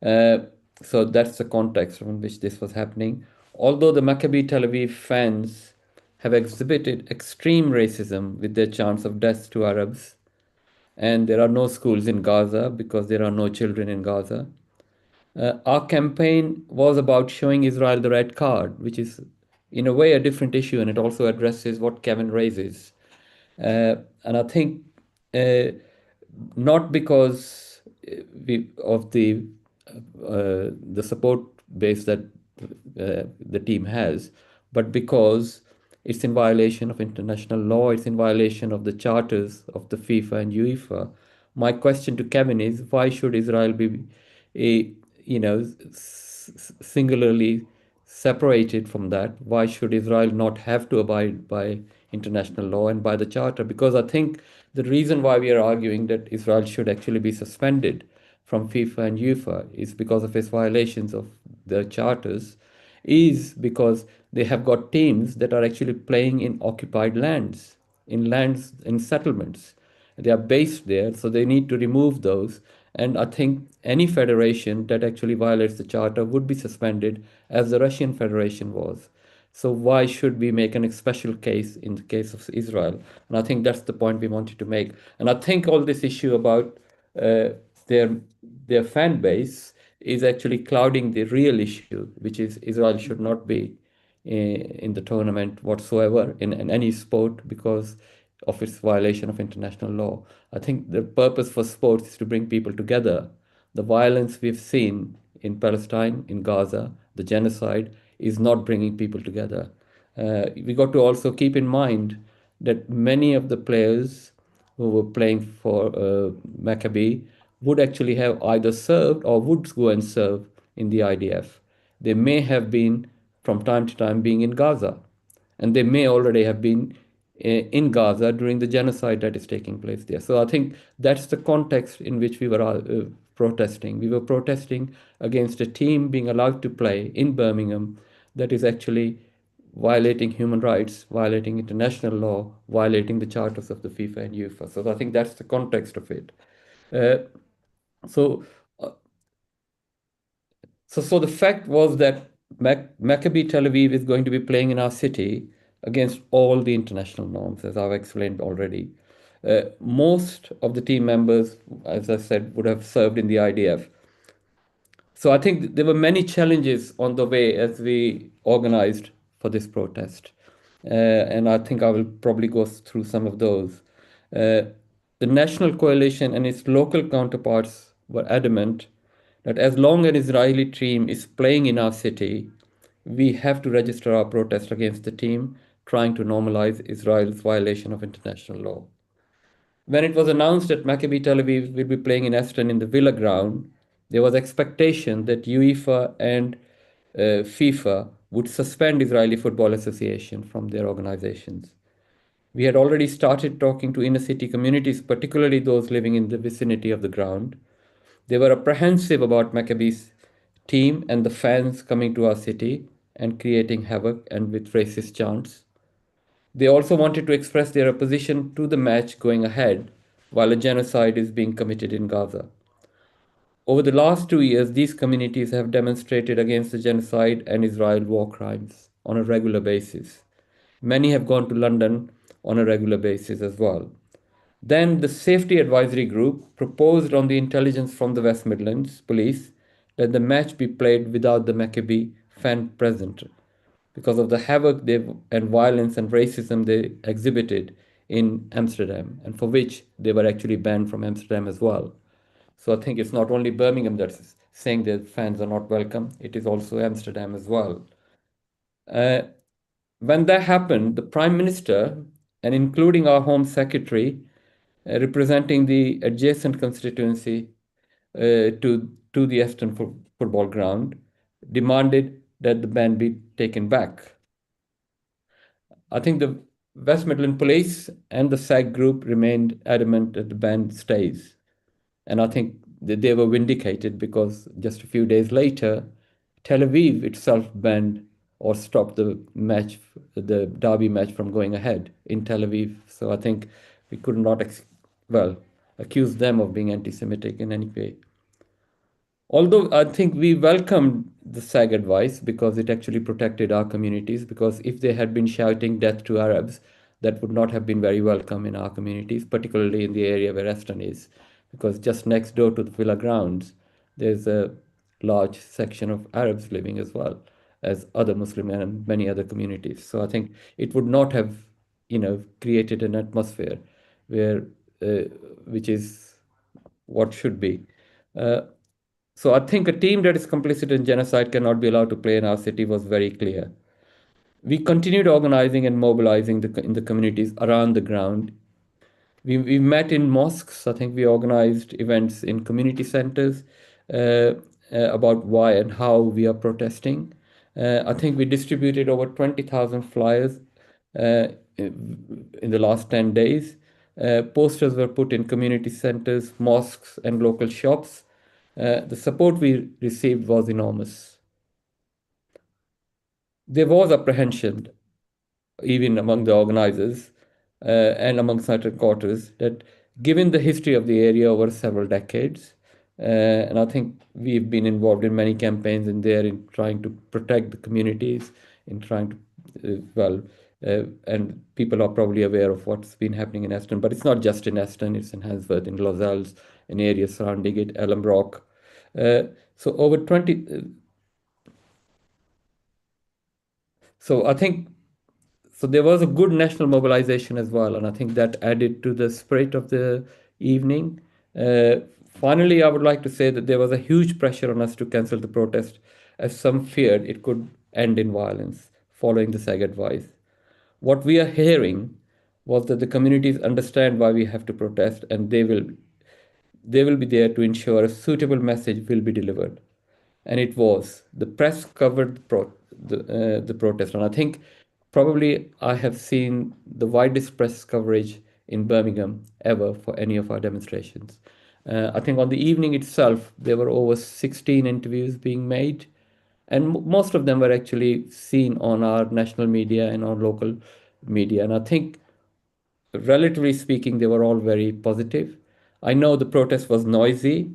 So that's the context from which this was happening. Although the Maccabi Tel Aviv fans have exhibited extreme racism with their chants of death to Arabs, and there are no schools in Gaza because there are no children in Gaza. Our campaign was about showing Israel the red card, which is in a way a different issue, and it also addresses what Kevin raises. And I think not because of the support base that the team has, but because it's in violation of international law, it's in violation of the charters of the FIFA and UEFA. My question to Kevin is, why should Israel be singularly separated from that? Why should Israel not have to abide by international law and by the charter? Because I think the reason why we are arguing that Israel should actually be suspended from FIFA and UEFA is because of its violations of the charters, is because they have got teams that are actually playing in occupied lands, in settlements. They are based there, so they need to remove those. And I think any federation that actually violates the charter would be suspended, as the Russian Federation was. So why should we make an special case in the case of Israel? And I think that's the point we wanted to make. And I think all this issue about their fan base is actually clouding the real issue, which is Israel should not be in the tournament whatsoever in any sport because of its violation of international law. I think the purpose for sports is to bring people together. The violence we've seen in Palestine, in Gaza, the genocide, is not bringing people together. We got to also keep in mind that many of the players who were playing for Maccabi would actually have either served or would go and serve in the IDF. They may have been, from time to time, being in Gaza, and they may already have been in Gaza during the genocide that is taking place there. So I think that's the context in which we were protesting. We were protesting against a team being allowed to play in Birmingham that is actually violating human rights, violating international law, violating the charters of the FIFA and UEFA. So I think that's the context of it. So the fact was that Maccabi Tel Aviv is going to be playing in our city against all the international norms, as I've explained already. Most of the team members, as I said, would have served in the IDF. So I think there were many challenges on the way as we organized for this protest. and I think I will probably go through some of those. The National Coalition and its local counterparts were adamant that as long as an Israeli team is playing in our city, we have to register our protest against the team trying to normalize Israel's violation of international law. When it was announced that Maccabi Tel Aviv will be playing in Aston in the Villa ground, there was expectation that UEFA and FIFA would suspend Israeli Football Association from their organizations. We had already started talking to inner city communities, particularly those living in the vicinity of the ground. They were apprehensive about Maccabi's team and the fans coming to our city and creating havoc and with racist chants. They also wanted to express their opposition to the match going ahead while a genocide is being committed in Gaza. Over the last 2 years, these communities have demonstrated against the genocide and Israel war crimes on a regular basis. Many have gone to London on a regular basis as well. Then the Safety Advisory Group proposed on the intelligence from the West Midlands Police that the match be played without the Maccabi fan present because of the havoc and violence and racism they exhibited in Amsterdam, and for which they were actually banned from Amsterdam as well. So I think it's not only Birmingham that's saying that fans are not welcome, it is also Amsterdam as well. When that happened, the Prime Minister, and including our Home Secretary, representing the adjacent constituency to the Aston football ground, demanded that the ban be taken back. I think the West Midland Police and the SAG group remained adamant that the ban stays. And I think that they were vindicated because just a few days later, Tel Aviv itself banned or stopped the match, the derby match from going ahead in Tel Aviv. So I think we could not, accuse them of being anti-Semitic in any way. Although I think we welcomed the SAG advice because it actually protected our communities, because if they had been shouting death to Arabs, that would not have been very welcome in our communities, particularly in the area where Aston is, because just next door to the Villa grounds, there's a large section of Arabs living as well as other Muslim and many other communities. So I think it would not have, created an atmosphere where, which is what should be. So I think a team that is complicit in genocide cannot be allowed to play in our city was very clear. We continued organizing and mobilizing in the communities around the ground. We met in mosques. I think we organized events in community centers about why and how we are protesting. I think we distributed over 20,000 flyers in the last 10 days. Posters were put in community centers, mosques, and local shops. The support we received was enormous. There was apprehension, even among the organizers and among certain quarters, that given the history of the area over several decades, and I think we've been involved in many campaigns in there in trying to protect the communities, in trying to, and people are probably aware of what's been happening in Aston, but it's not just in Aston, it's in Handsworth, in Lozells, in areas surrounding it, Ellenbrook. So over 20, so I think, so there was a good national mobilization as well, and I think that added to the spirit of the evening. Finally, I would like to say that there was a huge pressure on us to cancel the protest, as some feared it could end in violence following the SAG advice. What we are hearing was that the communities understand why we have to protest, and they will be there to ensure a suitable message will be delivered. And it was. The press covered the protest, and I think probably I have seen the widest press coverage in Birmingham ever for any of our demonstrations. I think on the evening itself, there were over 16 interviews being made, and most of them were actually seen on our national media and on local media. And I think, relatively speaking, they were all very positive. I know the protest was noisy,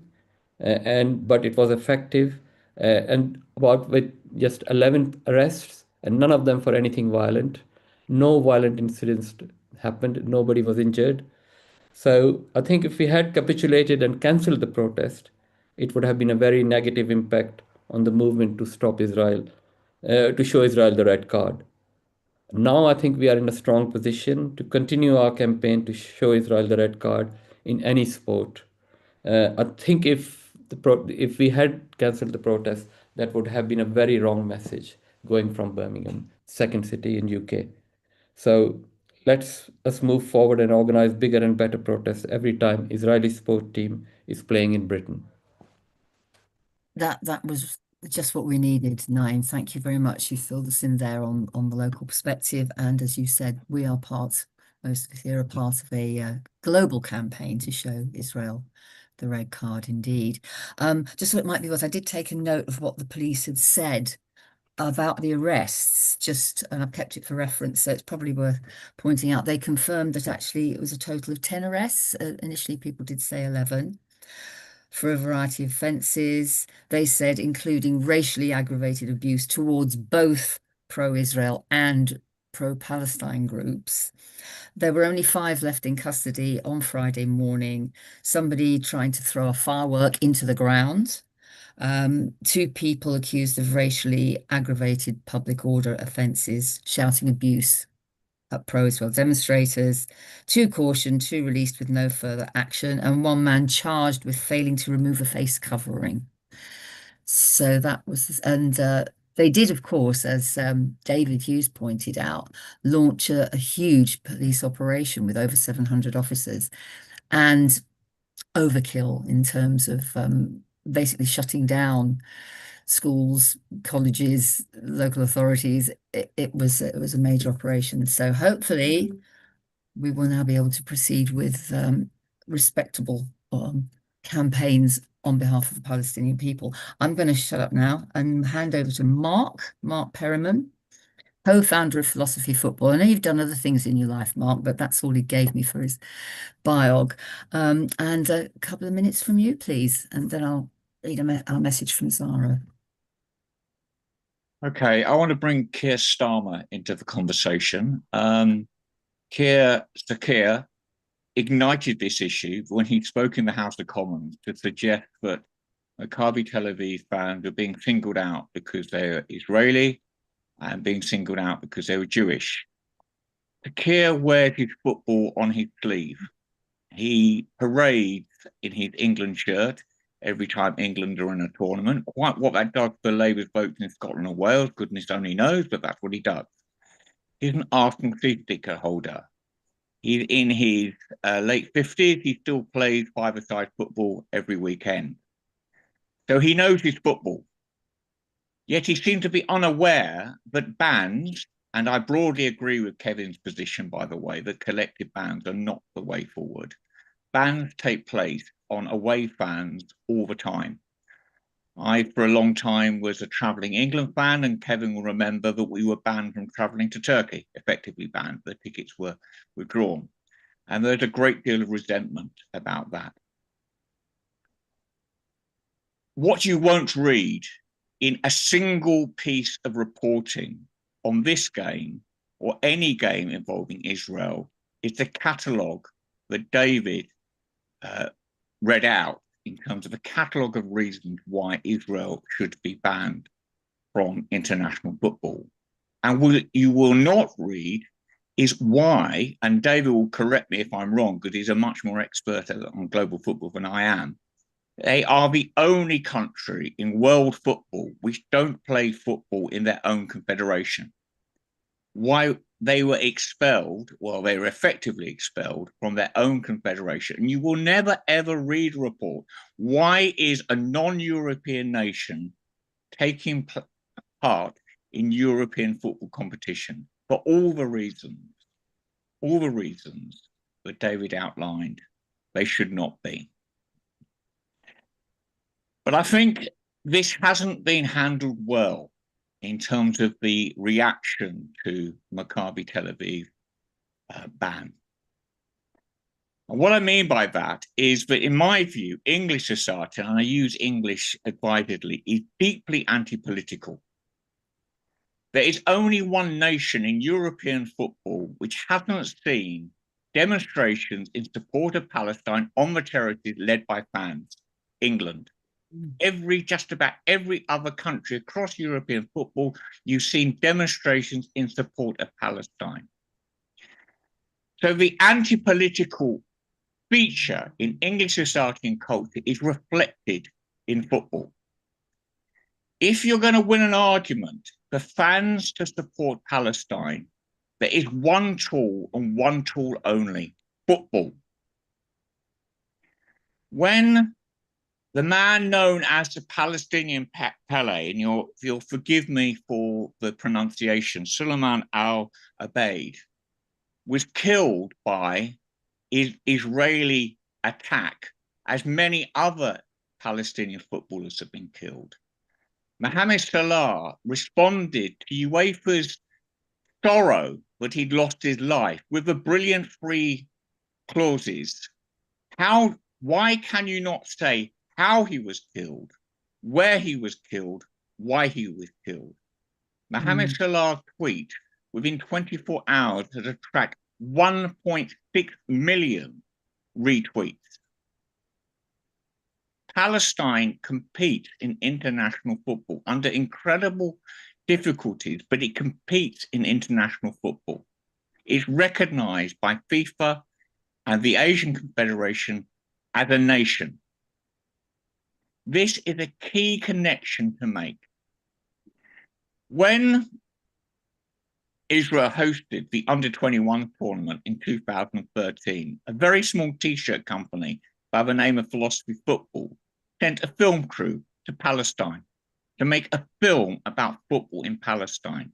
but it was effective, and about with just 11 arrests, and none of them for anything violent. No violent incidents happened. Nobody was injured. So I think if we had capitulated and cancelled the protest, it would have been a very negative impact on the movement to stop Israel, to show Israel the red card. Now I think we are in a strong position to continue our campaign to show Israel the red card in any sport. I think if we had cancelled the protest, that would have been a very wrong message going from Birmingham, second city in UK. So let's us move forward and organize bigger and better protests every time Israeli sport team is playing in Britain. That was just what we needed, Naim. Thank you very much. You filled us in there on the local perspective. And as you said, we are most of us here are part of a global campaign to show Israel the red card indeed. Just so it might be worth, I did take a note of what the police had said about the arrests, and I've kept it for reference, so it's probably worth pointing out. They confirmed that actually it was a total of 10 arrests. Initially, people did say 11 for a variety of offences. They said including racially aggravated abuse towards both pro-Israel and pro-Palestine groups. There were only 5 left in custody on Friday morning. Somebody trying to throw a firework into the ground. 2 people accused of racially aggravated public order offences, shouting abuse at pro-Israel demonstrators, 2 cautioned, 2 released with no further action, and 1 man charged with failing to remove a face covering. So that was, and they did, of course, as David Hughes pointed out, launch a huge police operation with over 700 officers and overkill in terms of basically shutting down schools, colleges, local authorities. It was a major operation. So hopefully we will now be able to proceed with respectable campaigns on behalf of the Palestinian people. I'm going to shut up now and hand over to Mark Perryman, co-founder of Philosophy Football. I know you've done other things in your life, Mark, but that's all he gave me for his biog. And a couple of minutes from you, please, and then I'll read our message from Zara. Okay, I want to bring Keir Starmer into the conversation. Keir ignited this issue when he spoke in the House of Commons to suggest that Maccabi Tel Aviv fans are being singled out because they're Israeli and being singled out because they were Jewish. Keir wears his football on his sleeve. He parades in his England shirt every time England are in a tournament. Quite what that does for Labour's votes in Scotland and Wales, goodness only knows, but that's what he does. He's an Arsenal season ticket holder. He's in his late 50s. He still plays five-a-side football every weekend. So he knows his football. Yet he seemed to be unaware that bans, and I broadly agree with Kevin's position, by the way, that collective bans are not the way forward. Bans take place on away fans all the time. I, for a long time, was a travelling England fan, and Kevin will remember that we were banned from travelling to Turkey, effectively banned. The tickets were withdrawn. And there's a great deal of resentment about that. What you won't read in a single piece of reporting on this game or any game involving Israel is the catalogue that David read out in terms of a catalogue of reasons why Israel should be banned from international football. And what you will not read is why, and David will correct me if I'm wrong, because he's a much more expert on global football than I am, they are the only country in world football which don't play football in their own confederation. Why they were expelled, well, they were effectively expelled from their own confederation. And you will never, ever read a report. Why is a non-European nation taking part in European football competition? For all the reasons that David outlined, they should not be. But I think this hasn't been handled well in terms of the reaction to Maccabi Tel Aviv ban. And what I mean by that is that, in my view, English society, and I use English advisedly, is deeply anti-political. There is only one nation in European football which hasn't seen demonstrations in support of Palestine on the territories led by fans: England. just about every other country across European football, you've seen demonstrations in support of Palestine. So the anti-political feature in English society and culture is reflected in football. If you're going to win an argument for fans to support Palestine, there is one tool and one tool only: football. When the man known as the Palestinian Pele, and you'll forgive me for the pronunciation, Suleiman al-Abeid, was killed by Israeli attack, as many other Palestinian footballers have been killed, Mohamed Salah responded to UEFA's sorrow that he'd lost his life with the brilliant three clauses. Why can you not say how he was killed, where he was killed, why he was killed? Mohamed Salah's tweet within 24 hours has attracted 1.6 million retweets. Palestine competes in international football under incredible difficulties, but it competes in international football. It's recognized by FIFA and the Asian Confederation as a nation. This is a key connection to make. When Israel hosted the Under-21 tournament in 2013, a very small t-shirt company by the name of Philosophy Football sent a film crew to Palestine to make a film about football in Palestine.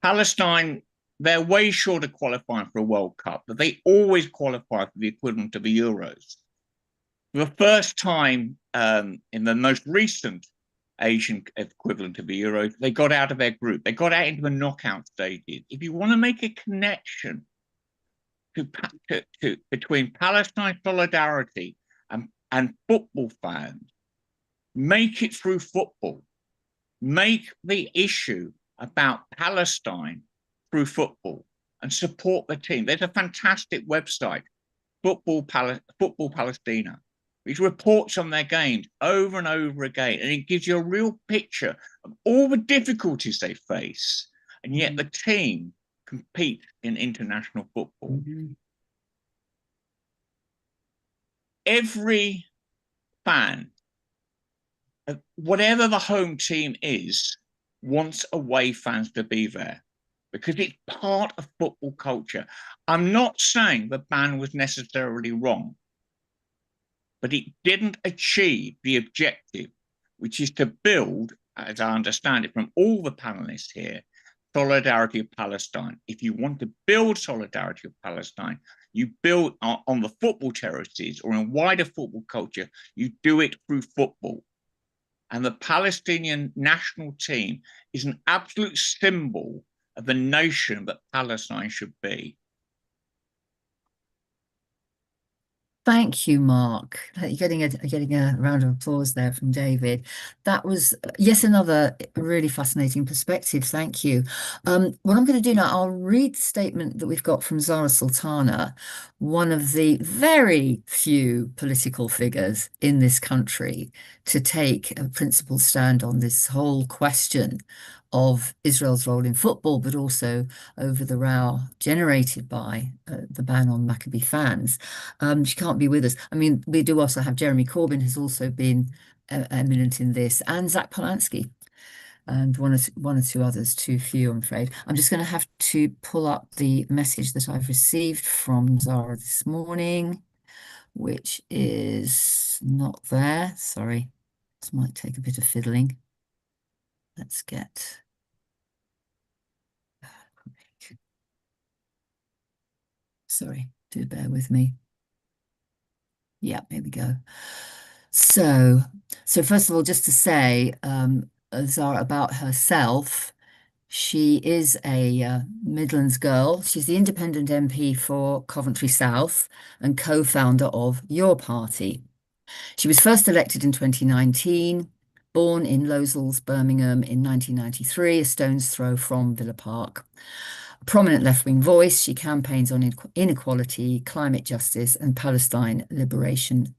Palestine, they're way short of qualifying for a World Cup, but they always qualify for the equivalent of the Euros. For the first time in the most recent Asian equivalent of the Euros, they got out of their group. They got out into the knockout stages. If you want to make a connection between Palestine solidarity and football fans, make it through football. Make the issue about Palestine through football and support the team. There's a fantastic website, Football Palestina, which reports on their games over and over again, and it gives you a real picture of all the difficulties they face, and yet the team competes in international football. Every fan, whatever the home team is, wants away fans to be there because it's part of football culture. I'm not saying the ban was necessarily wrong, but it didn't achieve the objective, which is to build, as I understand it from all the panelists here, solidarity of Palestine. If you want to build solidarity of Palestine, you build on the football terraces or in wider football culture, you do it through football. And the Palestinian national team is an absolute symbol of the nation that Palestine should be. Thank you, Mark. You're getting a round of applause there from David. That was yet another really fascinating perspective. Thank you. What I'm going to do now, I'll read the statement that we've got from Zara Sultana, one of the very few political figures in this country to take a principled stand on this whole question of Israel's role in football, but also over the row generated by the ban on Maccabi fans. She can't be with us. I mean, we do also have Jeremy Corbyn, who's also been eminent in this, and Zach Polanski, and one or two others, too few, I'm afraid. I'm just going to have to pull up the message that I've received from Zara this morning, which is not there. Sorry, this might take a bit of fiddling. Let's get... Sorry, do bear with me. Yeah, here we go. So first of all, just to say, Zara, about herself, she is a Midlands girl. She's the independent MP for Coventry South and co-founder of Your Party. She was first elected in 2019, born in Losells, Birmingham in 1993, a stone's throw from Villa Park. A prominent left-wing voice, she campaigns on inequality, climate justice, and Palestine liberation.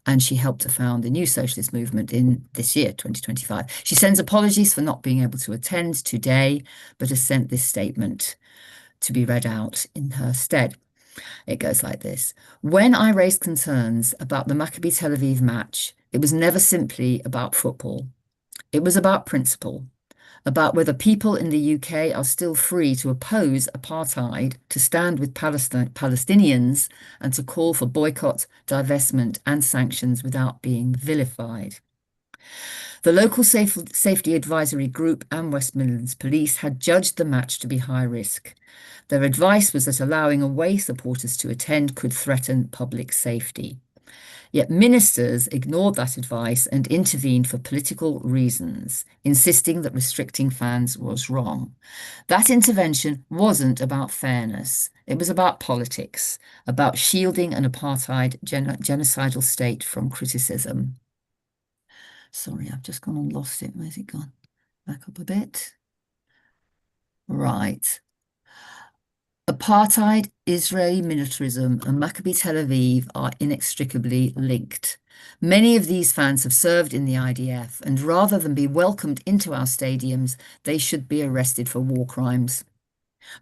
And she helped to found the new socialist movement in this year, 2025. She sends apologies for not being able to attend today, but has sent this statement to be read out in her stead. It goes like this. When I raised concerns about the Maccabi Tel Aviv match, it was never simply about football. It was about principle, about whether people in the UK are still free to oppose apartheid, to stand with Palestinians, and to call for boycott, divestment, and sanctions without being vilified. The local safety advisory group and West Midlands Police had judged the match to be high risk. Their advice was that allowing away supporters to attend could threaten public safety. Yet ministers ignored that advice and intervened for political reasons, insisting that restricting fans was wrong. That intervention wasn't about fairness. It was about politics, about shielding an apartheid genocidal state from criticism. Sorry, I've just gone and lost it. Where's it gone? Back up a bit. Right. Apartheid, Israeli militarism, and Maccabi Tel Aviv are inextricably linked. Many of these fans have served in the IDF, and rather than be welcomed into our stadiums, they should be arrested for war crimes.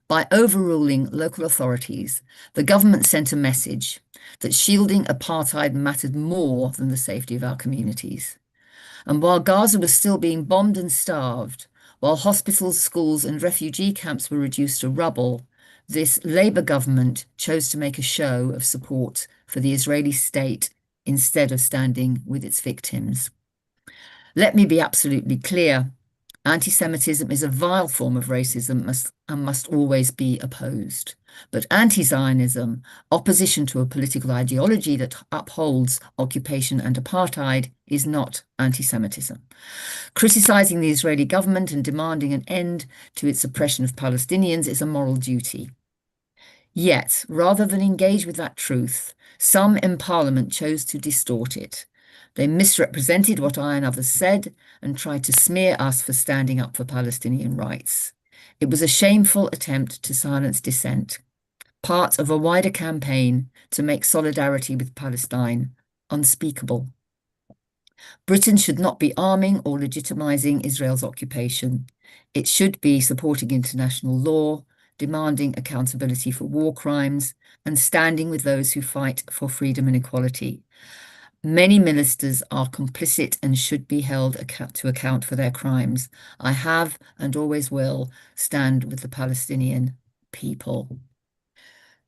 By overruling local authorities, the government sent a message that shielding apartheid mattered more than the safety of our communities. And while Gaza was still being bombed and starved, while hospitals, schools, and refugee camps were reduced to rubble, this Labour government chose to make a show of support for the Israeli state instead of standing with its victims. Let me be absolutely clear. Anti-Semitism is a vile form of racism and must always be opposed. But anti-Zionism, opposition to a political ideology that upholds occupation and apartheid, is not anti-Semitism. Criticising the Israeli government and demanding an end to its oppression of Palestinians is a moral duty. Yet, rather than engage with that truth, some in Parliament chose to distort it. They misrepresented what I and others said and tried to smear us for standing up for Palestinian rights. It was a shameful attempt to silence dissent, part of a wider campaign to make solidarity with Palestine unspeakable. Britain should not be arming or legitimising Israel's occupation. It should be supporting international law, demanding accountability for war crimes, and standing with those who fight for freedom and equality. Many ministers are complicit and should be held to account for their crimes. I have and always will stand with the Palestinian people.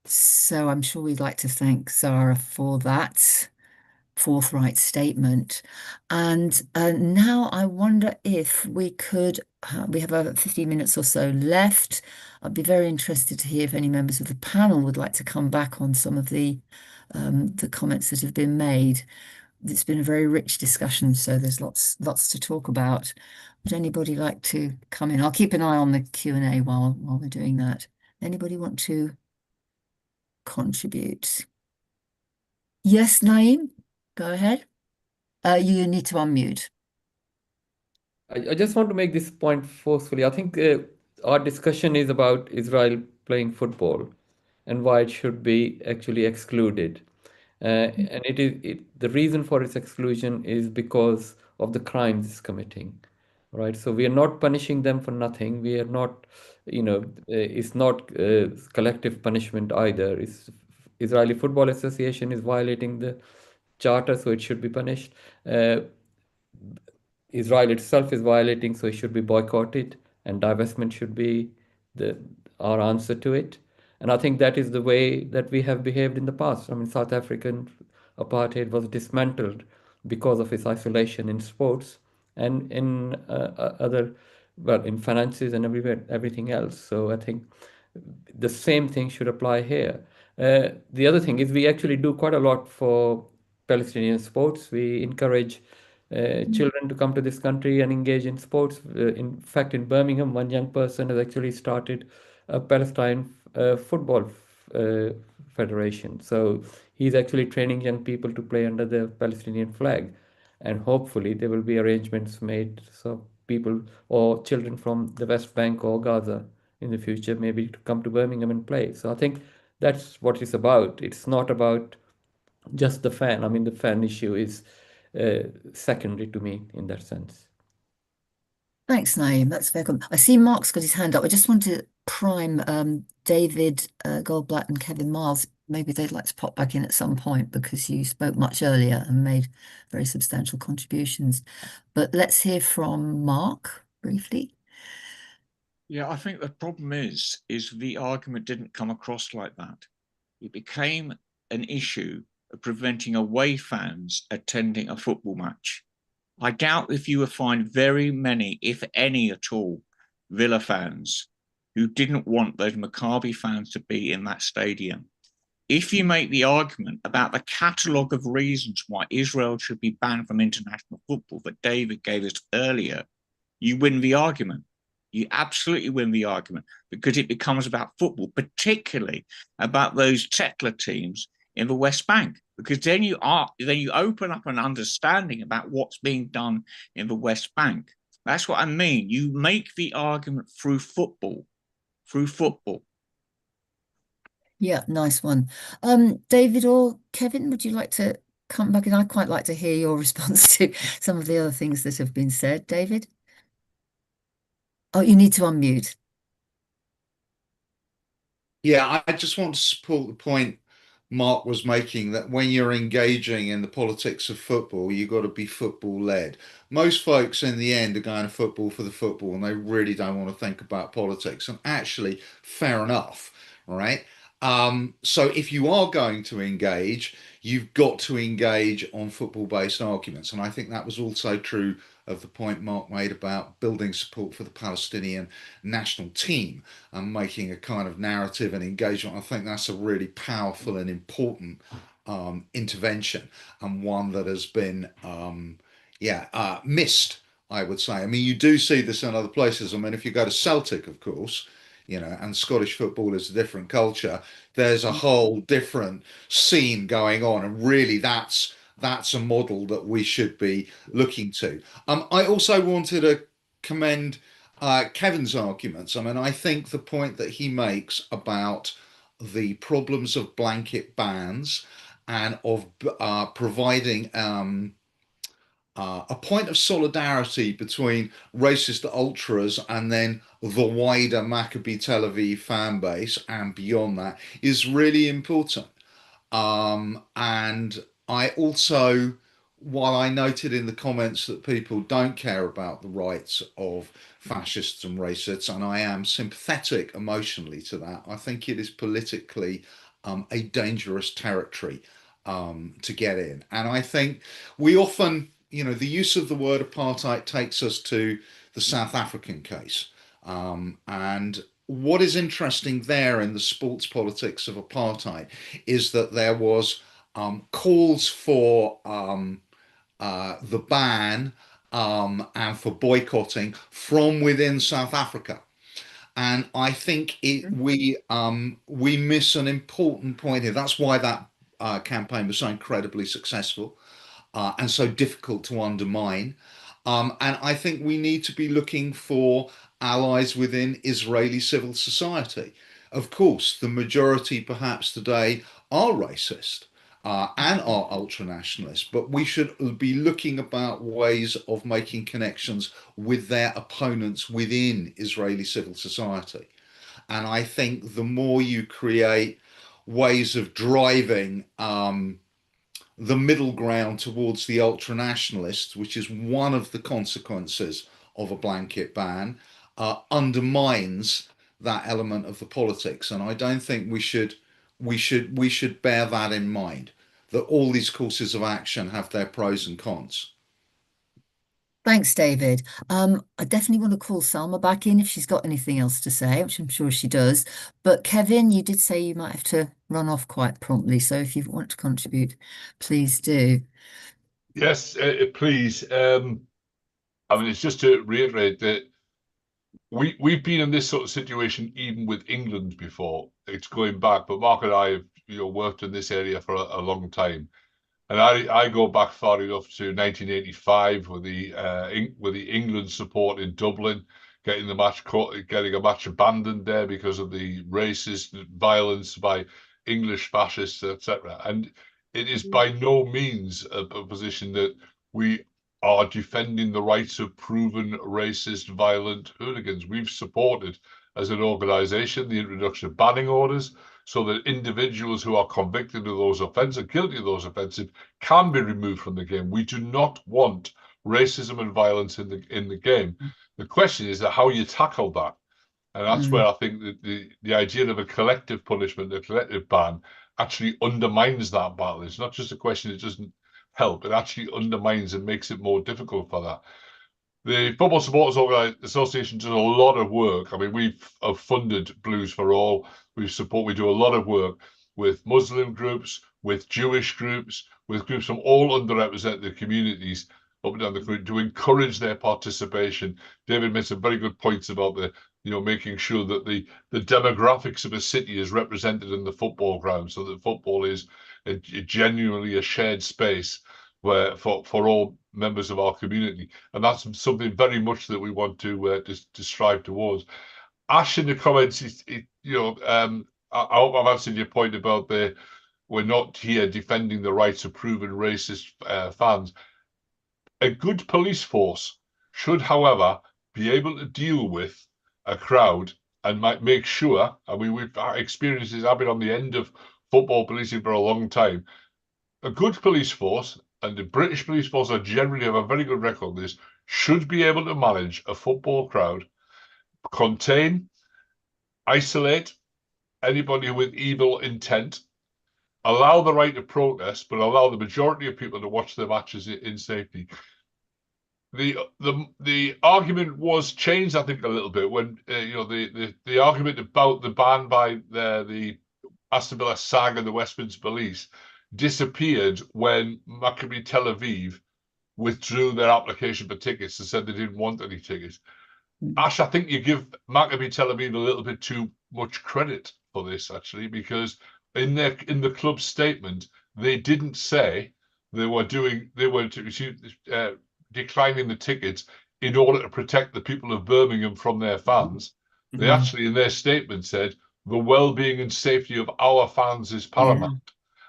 So I'm sure we'd like to thank Zara for that forthright statement. And now I wonder if we could, we have 15 minutes or so left. I'd be very interested to hear if any members of the panel would like to come back on some of the comments that have been made. It's been a very rich discussion, so there's lots to talk about. Would anybody like to come in? I'll keep an eye on the Q&A while we're doing that. Anybody want to contribute? Yes, Naeem, go ahead. You need to unmute. I just want to make this point forcefully. I think our discussion is about Israel playing football and why it should be actually excluded. And the reason for its exclusion is because of the crimes it's committing, right? So we are not punishing them for nothing. We are not, it's not collective punishment either. Israeli Football Association is violating the charter, so it should be punished. Israel itself is violating, so it should be boycotted, and divestment should be our answer to it. And I think that is the way that we have behaved in the past. I mean, South African apartheid was dismantled because of its isolation in sports and in in finances and everything else. So I think the same thing should apply here. The other thing is we actually do quite a lot for Palestinian sports. We encourage children to come to this country and engage in sports. In fact, in Birmingham, one young person has actually started a Palestine football federation. So he's actually training young people to play under the Palestinian flag. And hopefully there will be arrangements made so people or children from the West Bank or Gaza in the future, maybe to come to Birmingham and play. So I think that's what it's about. It's not about just the fan. I mean, the fan issue is secondary to me in that sense. Thanks, Naeem. That's very good. I see Mark's got his hand up. I just want to prime David Goldblatt and Kevin Miles. Maybe they'd like to pop back in at some point because you spoke much earlier and made very substantial contributions. But let's hear from Mark briefly. Yeah, I think the problem is the argument didn't come across like that. It became an issue of preventing away fans attending a football match. I doubt if you will find very many, if any at all, Villa fans who didn't want those Maccabi fans to be in that stadium. If you make the argument about the catalogue of reasons why Israel should be banned from international football that David gave us earlier, you win the argument. You absolutely win the argument because it becomes about football, particularly about those Tetler teams in the West Bank, because then you open up an understanding about what's being done in the West Bank. That's what I mean. You make the argument through football. Yeah, nice one. David or Kevin, would you like to come back? And I'd quite like to hear your response to some of the other things that have been said. David? Oh, you need to unmute. Yeah, I just want to support the point Mark was making that when you're engaging in the politics of football, you've got to be football led. Most folks in the end are going to football for the football and they really don't want to think about politics. And actually, fair enough, right? So if you are going to engage, you've got to engage on football-based arguments. And I think that was also true of the point Mark made about building support for the Palestinian national team and making a kind of narrative and engagement. I think that's a really powerful and important intervention, and one that has been missed, I would say. I mean, you do see this in other places. I mean, if you go to Celtic, of course, and Scottish football is a different culture, there's a whole different scene going on, and really that's a model that we should be looking to. I also wanted to commend Kevin's arguments. I mean, I think the point that he makes about the problems of blanket bans and of providing a point of solidarity between racist ultras and then the wider Maccabi Tel Aviv fan base and beyond that is really important. And I also, while I noted in the comments that people don't care about the rights of fascists and racists, and I am sympathetic emotionally to that, I think it is politically a dangerous territory to get in. And I think we often, the use of the word apartheid takes us to the South African case. And what is interesting there in the sports politics of apartheid is that there was calls for the ban and for boycotting from within South Africa. And I think we miss an important point here. That's why that campaign was so incredibly successful and so difficult to undermine. And I think we need to be looking for allies within Israeli civil society. Of course, the majority perhaps today are racist and are ultra-nationalist, but we should be looking about ways of making connections with their opponents within Israeli civil society. And I think the more you create ways of driving the middle ground towards the ultra-nationalists, which is one of the consequences of a blanket ban, undermines that element of the politics. And I don't think we should bear that in mind, that all these courses of action have their pros and cons. Thanks, David. I definitely want to call Salma back in if she's got anything else to say, which I'm sure she does. But Kevin, you did say you might have to run off quite promptly. So if you want to contribute, please do. Yes, please. I mean, it's just to reiterate that we've been in this sort of situation even with England before. It's going back, but Mark and I have worked in this area for a long time. And I go back far enough to 1985 with the England support in Dublin. getting a match abandoned there because of the racist violence by English fascists, etc. And it is by no means a position that we are defending the rights of proven racist, violent hooligans. We've supported, as an organisation, the introduction of banning orders so that individuals who are convicted of those offences, guilty of those offences, can be removed from the game. We do not want racism and violence in the game. The question is that how you tackle that. And that's where I think that the idea of a collective punishment, a collective ban, actually undermines that battle. It's not just a question, it doesn't help. It actually undermines and makes it more difficult for that. The Football Supporters Association does a lot of work. I mean, we've funded Blues for All. We do a lot of work with Muslim groups, with Jewish groups, with groups from all underrepresented communities up and down the country to encourage their participation. David made some very good points about making sure that the demographics of a city is represented in the football ground, so that football is genuinely a shared space where for all members of our community, and that's something very much that we want to strive towards. Ash, in the comments, I hope I've answered your point about we're not here defending the rights of proven racist fans. A good police force should, however, be able to deal with a crowd and might make sure. I mean, we've experiences. I've been on the end of football policing for a long time. A good police force, and the British police force generally have a very good record on this, should be able to manage a football crowd, contain, isolate anybody with evil intent, allow the right to protest, but allow the majority of people to watch the matches in safety. The argument was changed, I think, a little bit when the argument about the ban by the Aston Villa SAG and the Westminster Police disappeared when Maccabi Tel Aviv withdrew their application for tickets and said they didn't want any tickets. Ash, I think you give Maccabi Tel Aviv a little bit too much credit for this, actually, because in the club's statement they didn't say they were declining the tickets in order to protect the people of Birmingham from their fans. They actually, in their statement, said the well-being and safety of our fans is paramount.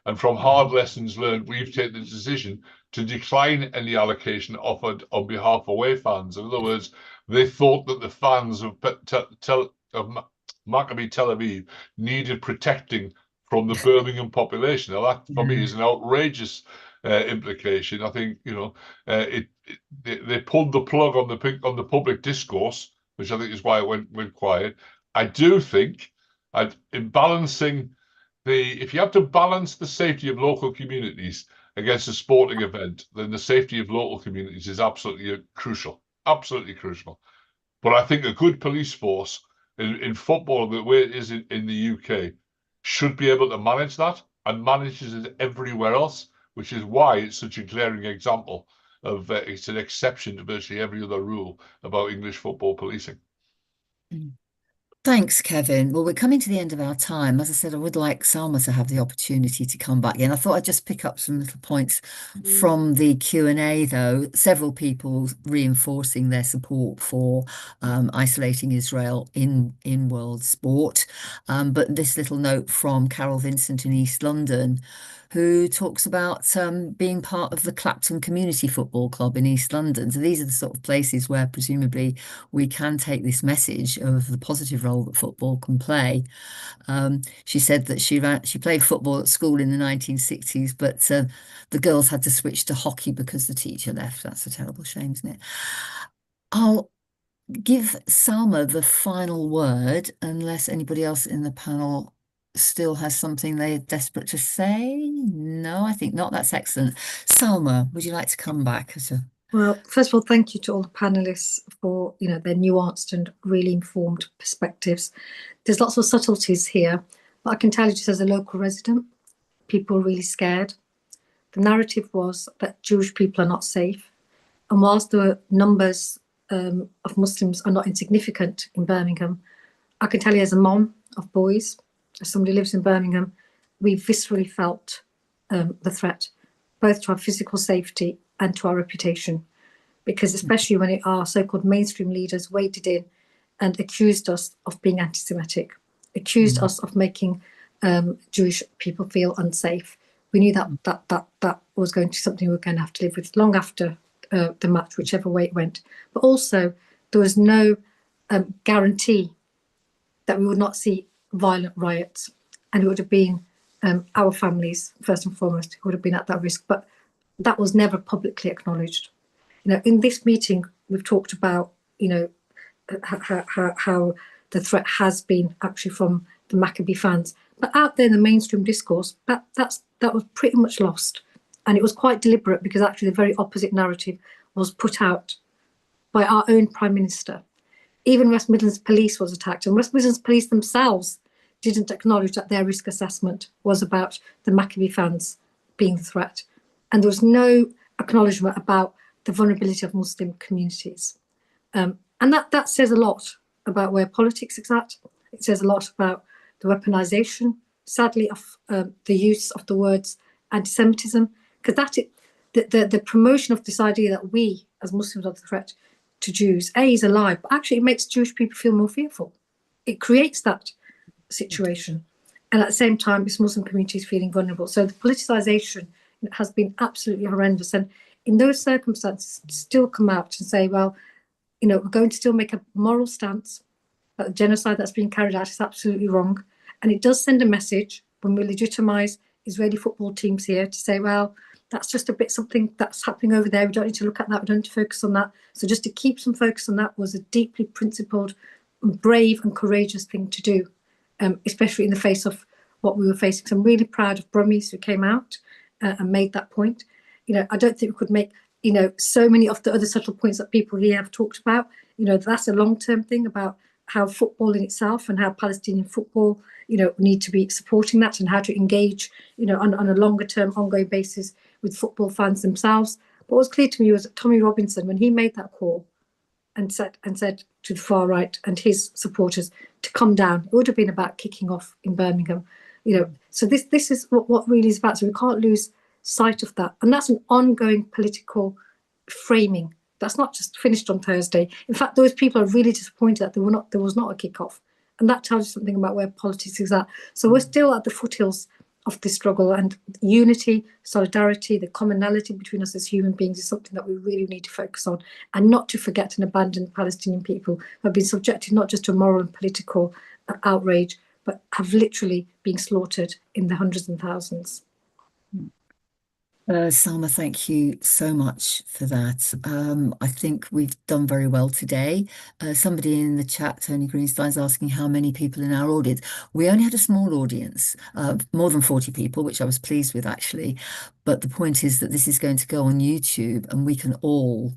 And from hard lessons learned, we've taken the decision to decline any allocation offered on behalf of away fans. In other words, they thought that the fans of Maccabi Tel Aviv needed protecting from the Birmingham population. Now, that for me is an outrageous implication. I think they pulled the plug on the public discourse, which I think is why it went quiet. I do think, in balancing if you have to balance the safety of local communities against a sporting event, then the safety of local communities is absolutely crucial. Absolutely crucial. But I think a good police force in football, the way it is in the UK, should be able to manage that, and manages it everywhere else, which is why it's such a glaring example of it's an exception to virtually every other rule about English football policing. Thanks, Kevin. Well, we're coming to the end of our time. As I said, I would like Salma to have the opportunity to come back in. I thought I'd just pick up some little points from the Q&A, though. Several people reinforcing their support for isolating Israel in world sport. But this little note from Carol Vincent in East London, who talks about being part of the Clapton Community Football Club in East London. So these are the sort of places where presumably we can take this message of the positive role that football can play. She said that she played football at school in the 1960s, but the girls had to switch to hockey because the teacher left. That's a terrible shame, isn't it? I'll give Salma the final word, unless anybody else in the panel still has something they're desperate to say. No, I think not. That's excellent. Salma, would you like to come back? Well, first of all, thank you to all the panelists for their nuanced and really informed perspectives. There's lots of subtleties here, but I can tell you, just as a local resident, people are really scared. The narrative was that Jewish people are not safe, and whilst the numbers of Muslims are not insignificant in Birmingham, I can tell you, as a mom of boys, as somebody who lives in Birmingham, we viscerally felt the threat, both to our physical safety and to our reputation, because especially when our so-called mainstream leaders waded in and accused us of being anti-Semitic, accused us of making Jewish people feel unsafe. We knew that was going to be something we were going to have to live with long after the match, whichever way it went. But also, there was no guarantee that we would not see violent riots, and it would have been our families, first and foremost, who would have been at that risk. But that was never publicly acknowledged. In this meeting, we've talked about, how the threat has been actually from the Maccabi fans. But out there in the mainstream discourse, that was pretty much lost. And it was quite deliberate, because actually the very opposite narrative was put out by our own Prime Minister. Even West Midlands Police was attacked, and West Midlands Police themselves didn't acknowledge that their risk assessment was about the Maccabi fans being the threat. And there was no acknowledgement about the vulnerability of Muslim communities. And that says a lot about where politics is at. It says a lot about the weaponization, sadly, of the use of the words anti-Semitism, because the promotion of this idea that we, as Muslims, are the threat to Jews, is a lie, but actually it makes Jewish people feel more fearful. It creates that situation. And at the same time, it's Muslim communities feeling vulnerable. So the politicization has been absolutely horrendous. And in those circumstances, to still come out and say, well, we're going to still make a moral stance that the genocide that's being carried out is absolutely wrong. And it does send a message when we legitimize Israeli football teams here to say, well, that's just a bit something that's happening over there. We don't need to look at that. We don't need to focus on that. So just to keep some focus on that was a deeply principled, brave and courageous thing to do, especially in the face of what we were facing. So I'm really proud of Brummies who came out and made that point. I don't think we could make, so many of the other subtle points that people here have talked about. That's a long-term thing about how football in itself and how Palestinian football, need to be supporting that, and how to engage, on a longer-term, ongoing basis with football fans themselves. But what was clear to me was that Tommy Robinson, when he made that call and said to the far right and his supporters to come down, it would have been about kicking off in Birmingham. So this is what really is about. So we can't lose sight of that. And that's an ongoing political framing. That's not just finished on Thursday. In fact, those people are really disappointed that there was not a kick-off. And that tells you something about where politics is at. So we're still at the foothills of this struggle, and unity, solidarity, the commonality between us as human beings is something that we really need to focus on, and not to forget and abandon the Palestinian people who have been subjected not just to moral and political outrage, but have literally been slaughtered in the hundreds and thousands. Salma, thank you so much for that. I think we've done very well today. Somebody in the chat, Tony Greenstein, is asking how many people in our audience. We only had a small audience, more than 40 people, which I was pleased with, actually. But the point is that this is going to go on YouTube, and we can all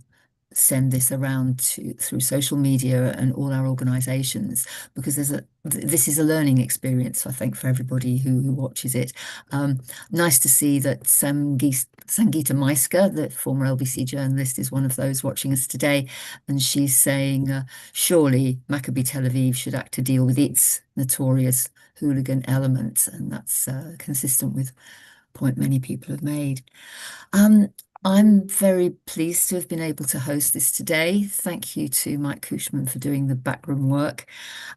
send this around through social media and all our organizations, because this is a learning experience, I think, for everybody who watches it. Nice to see that Sangeeta Maiska, the former LBC journalist, is one of those watching us today, and she's saying surely Maccabi Tel Aviv should act to deal with its notorious hooligan element, and that's consistent with a point many people have made. I'm very pleased to have been able to host this today. Thank you to Mike Cushman for doing the backroom work.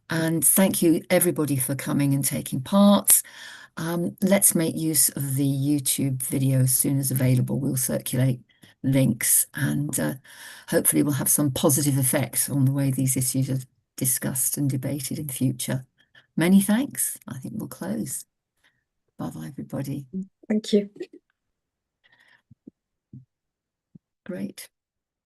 And thank you, everybody, for coming and taking part. Let's make use of the YouTube video as soon as available. We'll circulate links, and hopefully we'll have some positive effects on the way these issues are discussed and debated in future. Many thanks. I think we'll close. Bye-bye, everybody. Thank you. Great.